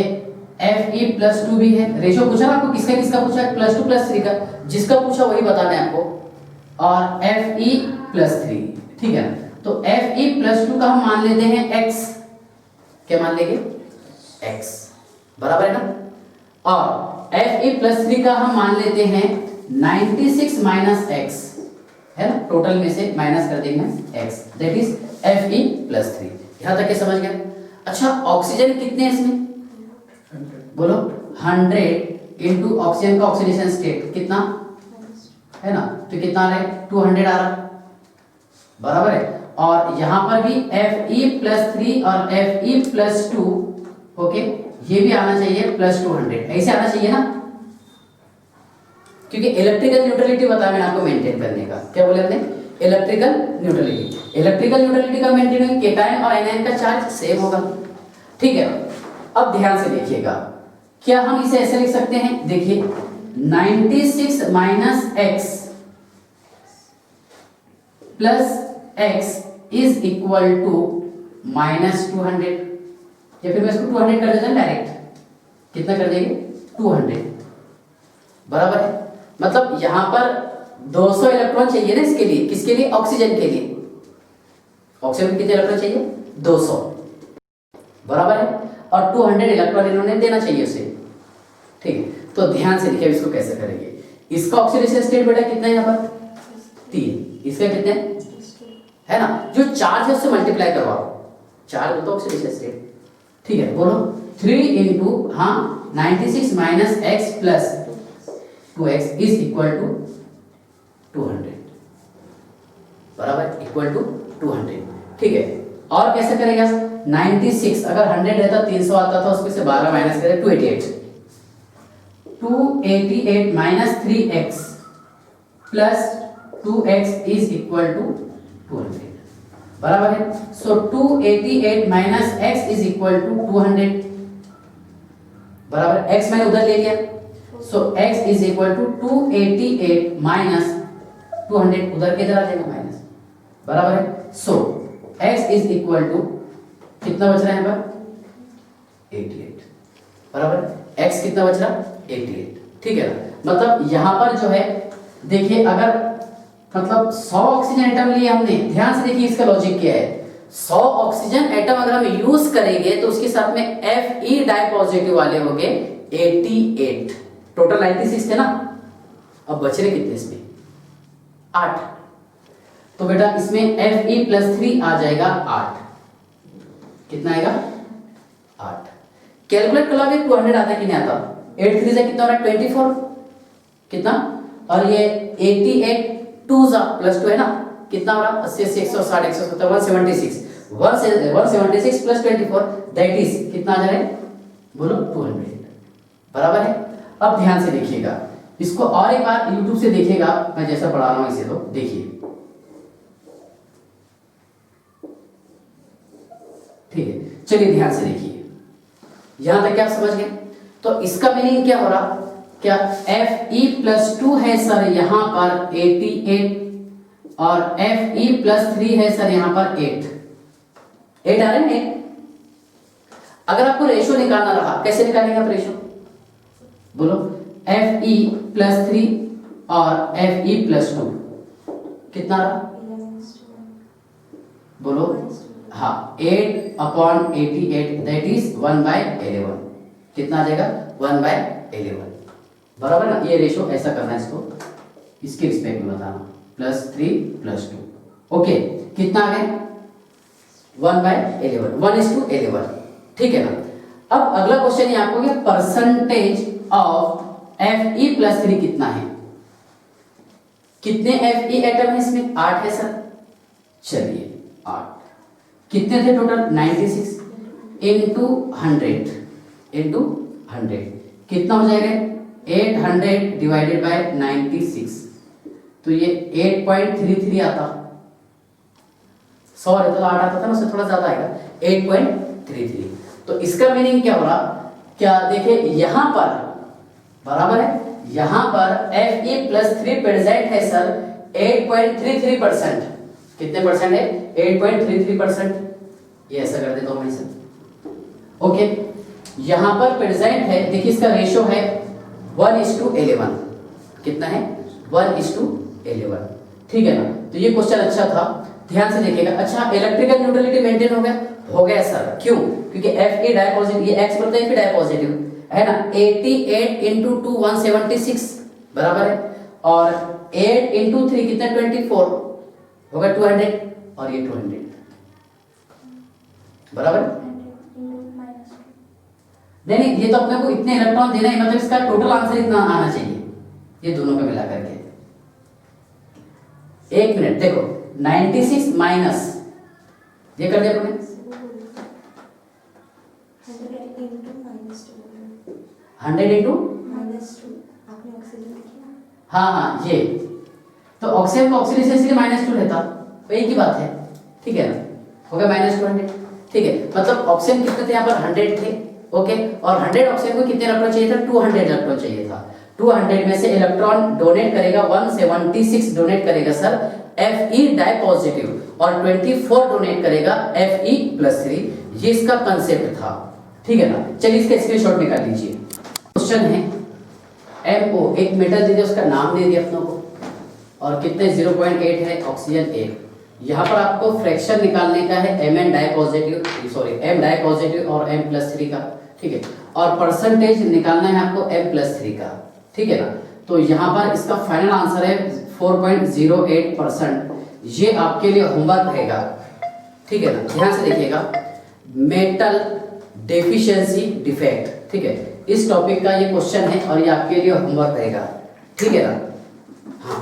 Fe+2 भी है, रेशियो पूछा ना आपको, किसका किसका पूछा है, +2 +3 का, जिसका पूछा वही बताना है आपको, और Fe+3, ठीक है। तो Fe+2 का हम मान लेते हैं x, क्या मान लेंगे, x, बराबर है ना। और Fe+3 का हम मान लेते हैं 96 माइनस x, है ना, टोटल में से माइनस कर देंगे x, दैट इज Fe+3। यहां तक के समझ गए। अच्छा, ऑक्सीजन कितने हैं इसमें, बोलो 100 इंटू ऑक्सीजन का ऑक्सीडेशन स्टेट कितना है ना, तो कितना आ रहा है 200 आ रहा, बराबर है। और यहां पर भी Fe+3 और Fe+2, ओके, ये भी आना चाहिए +200, ऐसे आना चाहिए ना, क्योंकि इलेक्ट्रिकल न्यूट्रलिटी बताया मैंने आपको मेंटेन करने का। क्या बोले अपने, इलेक्ट्रिकल न्यूट्रलिटी। इलेक्ट्रिकल न्यूट्रलिटी का मेंटेन होगा, केटायन और एनायन का चार्ज सेम होगा, ठीक है। अब ध्यान से देखिएगा, क्या हम इसे ऐसे लिख सकते हैं, देखिए 96 minus x plus x is equal to -200, या फिर मैं इसको 200 कर देता हूं डायरेक्ट, कितना कर देंगे 200, बराबर है। मतलब यहां पर 200 इलेक्ट्रॉन चाहिए ना इसके लिए, किसके लिए, ऑक्सीजन के लिए। ऑक्सीजन में कितने इलेक्ट्रॉन चाहिए, 200, बराबर है। और 200 इलेक्ट्रॉन इन्होंने देना चाहिए उसे, ठीक है। तो ध्यान से देखिए इसको कैसे करेंगे। इसका ऑक्सीडेशन स्टेट बेटा कितना है यहाँ पर 3, इसका कितने है ना, जो चार्ज है उससे मल्टीप्लाई करवाओ, चार्ज तो ऑक्सीडेशन स्टेट, ठीक है। बोलो 3 इंटू, हाँ 96 minus x plus 2x is equal to 200, बराबर, इक्वल टू 200, ठीक है। और कैसे करेगा, 96 अगर 100 रहता 300 आता था, उसमें से 12 माइनस करें 288 minus 3x plus 2x is equal to 200, बराबर है। So 288 minus x is equal to 200, बराबर, x मैंने उधर ले लिया, so x is equal to 288 minus 200, उधर किधर आ जाएगा माइनस, बराबर है। So x is equal to कितना बच रहा है यहाँ पर 88, बराबर, x कितना बच रहा 88, ठीक है ना। मतलब यहां पर जो है देखिए, अगर मतलब 100 ऑक्सीजन एटम लिए हमने, ध्यान से देखिए इसका लॉजिक क्या है। 100 ऑक्सीजन एटम अगर हम यूज करेंगे तो उसके साथ में Fe डाई पॉजिटिव वाले हो गए 88, टोटल 96 थे ना, अब बच रहे कितने इसमें 8, तो बेटा इसमें Fe+3 आ जाएगा 8, कितना आएगा 8। कैलकुलेट कर लो, 200 आता है कि नहीं आता, 8 3 से कितना हो रहा है 24, कितना, और ये 88 2 जा +2 है ना, कितना हो रहा 80 160 170 176 176 प्लस 24 दैट इज कितना आ जा रहा है, बोलो 200, बराबर है। अब ध्यान से देखिएगा इसको, और एक बार YouTube से देखिएगा, मैं जैसा पढ़ा रहा हूं इसे, तो देखिए, ठीक है। चलिए ध्यान से देखिए, यहां तक क्या आप समझ गए। तो इसका मीनिंग क्या हो रहा, क्या Fe+2 है सर यहां पर 88 और Fe+3 है सर यहां पर 8 आ रहे हैं। अगर आपको रेशो निकालना रहा, कैसे निकालेंगे आप रेशो, बोलो Fe+3 और Fe+2 कितना रहा, बोलो, हाँ 8/88 दैट इज 1/11, कितना आ जाएगा 1/11, बराबर ना। ये रेशो ऐसा करना है, इसको इसके रिस्पेक्ट में बताना, +3+2, ओके, कितना आ गया 1/11, 1:11, ठीक है ना। अब अगला क्वेश्चन ये आपको क्या, परसेंटेज ऑफ Fe+3 कितना है, कितने Fe एटम है इसमें, 8 है सर, चलिए 8, कितने थे टोटल 96 इंटू 100 कितना हो जाएगा 800 डिवाइडेड बाय 96, तो ये 8.33 आता, 100 रहता तो 8 आता था ना, उससे थोड़ा ज्यादा आएगा 8.33। तो इसका मीनिंग क्या हो रहा, क्या देखिए यहां पर, बराबर है, यहां पर Fe+3 प्रेजेंट है सर 8.33%, कितने परसेंट है 8.33%, ये ऐसा कर देता हूं मैं इसे, ओके। यहां पर प्रेजेंट है, देखिए इसका रेशो है 1:11, कितना है 1:11, ठीक है ना। तो ये क्वेश्चन अच्छा था, ध्यान से देखिएगा। अच्छा, इलेक्ट्रिकल न्यूट्रलिटी मेंटेन हो गया? हो गया सर। क्यों? क्योंकि Fe डाई पॉजिटिव, ये X बोलते हैं Fe डाई पॉजिटिव है ना। 88 into 2 176 बराबर है, और 8 into 3 कितना 24 होगा 200, और ये 200 बराबर। नहीं, ये तो अपने को इतने इलेक्ट्रॉन देना है, मतलब इसका टोटल आंसर इतना आना चाहिए, ये दोनों का मिला करके। एक मिनट देखो, 96 माइनस ये कर दिया आपने 100 into हाँ, ये तो ऑक्सीजन का ऑक्सीडेशन इसलिए -2 रहता, तो एक ही बात है, ठीक है ना। हो गया -200, ठीक है। मतलब ऑक्सीजन कितने थे यहाँ पर? 100 थे, ओके। और 100 ऑक्सीजन को कितने इलेक्ट्रॉन चाहिए था? 200 इलेक्ट्रॉन चाहिए था। 200 में से इलेक्ट्रॉन डोनेट करेगा 176 डोनेट करेगा सर Fe डाई पॉजिटिव, और 24 डोनेट करेगा Fe+3। ये इसका कंसेप्ट था, ठीक है ना। चलिए इसका स्क्रीनशॉट निकाल लीजिए। क्वेश्चन है MO, एक मेटल दे दिया, उसका नाम दे दिया अपनों को, और कितने 0.8 है ऑक्सीजन 1। यहाँ पर आपको फ्रैक्शन निकालने का है Mn di positive, sorry M di positive और M+3 का, ठीक है। और परसेंटेज निकालना है आपको M+3 का, ठीक है ना। तो यहाँ पर इसका फाइनल आंसर है 4.08%। ये आपके लिए होमवर्क रहेगा, ठीक है ना। ध्यान से देखिएगा, मेटल डेफिशिएंसी डिफेक्ट, ठीक है, इस टॉपिक का ये क्वेश्चन है, और ये आपके लिए होमवर्क रहेगा, ठीक है ना। हाँ,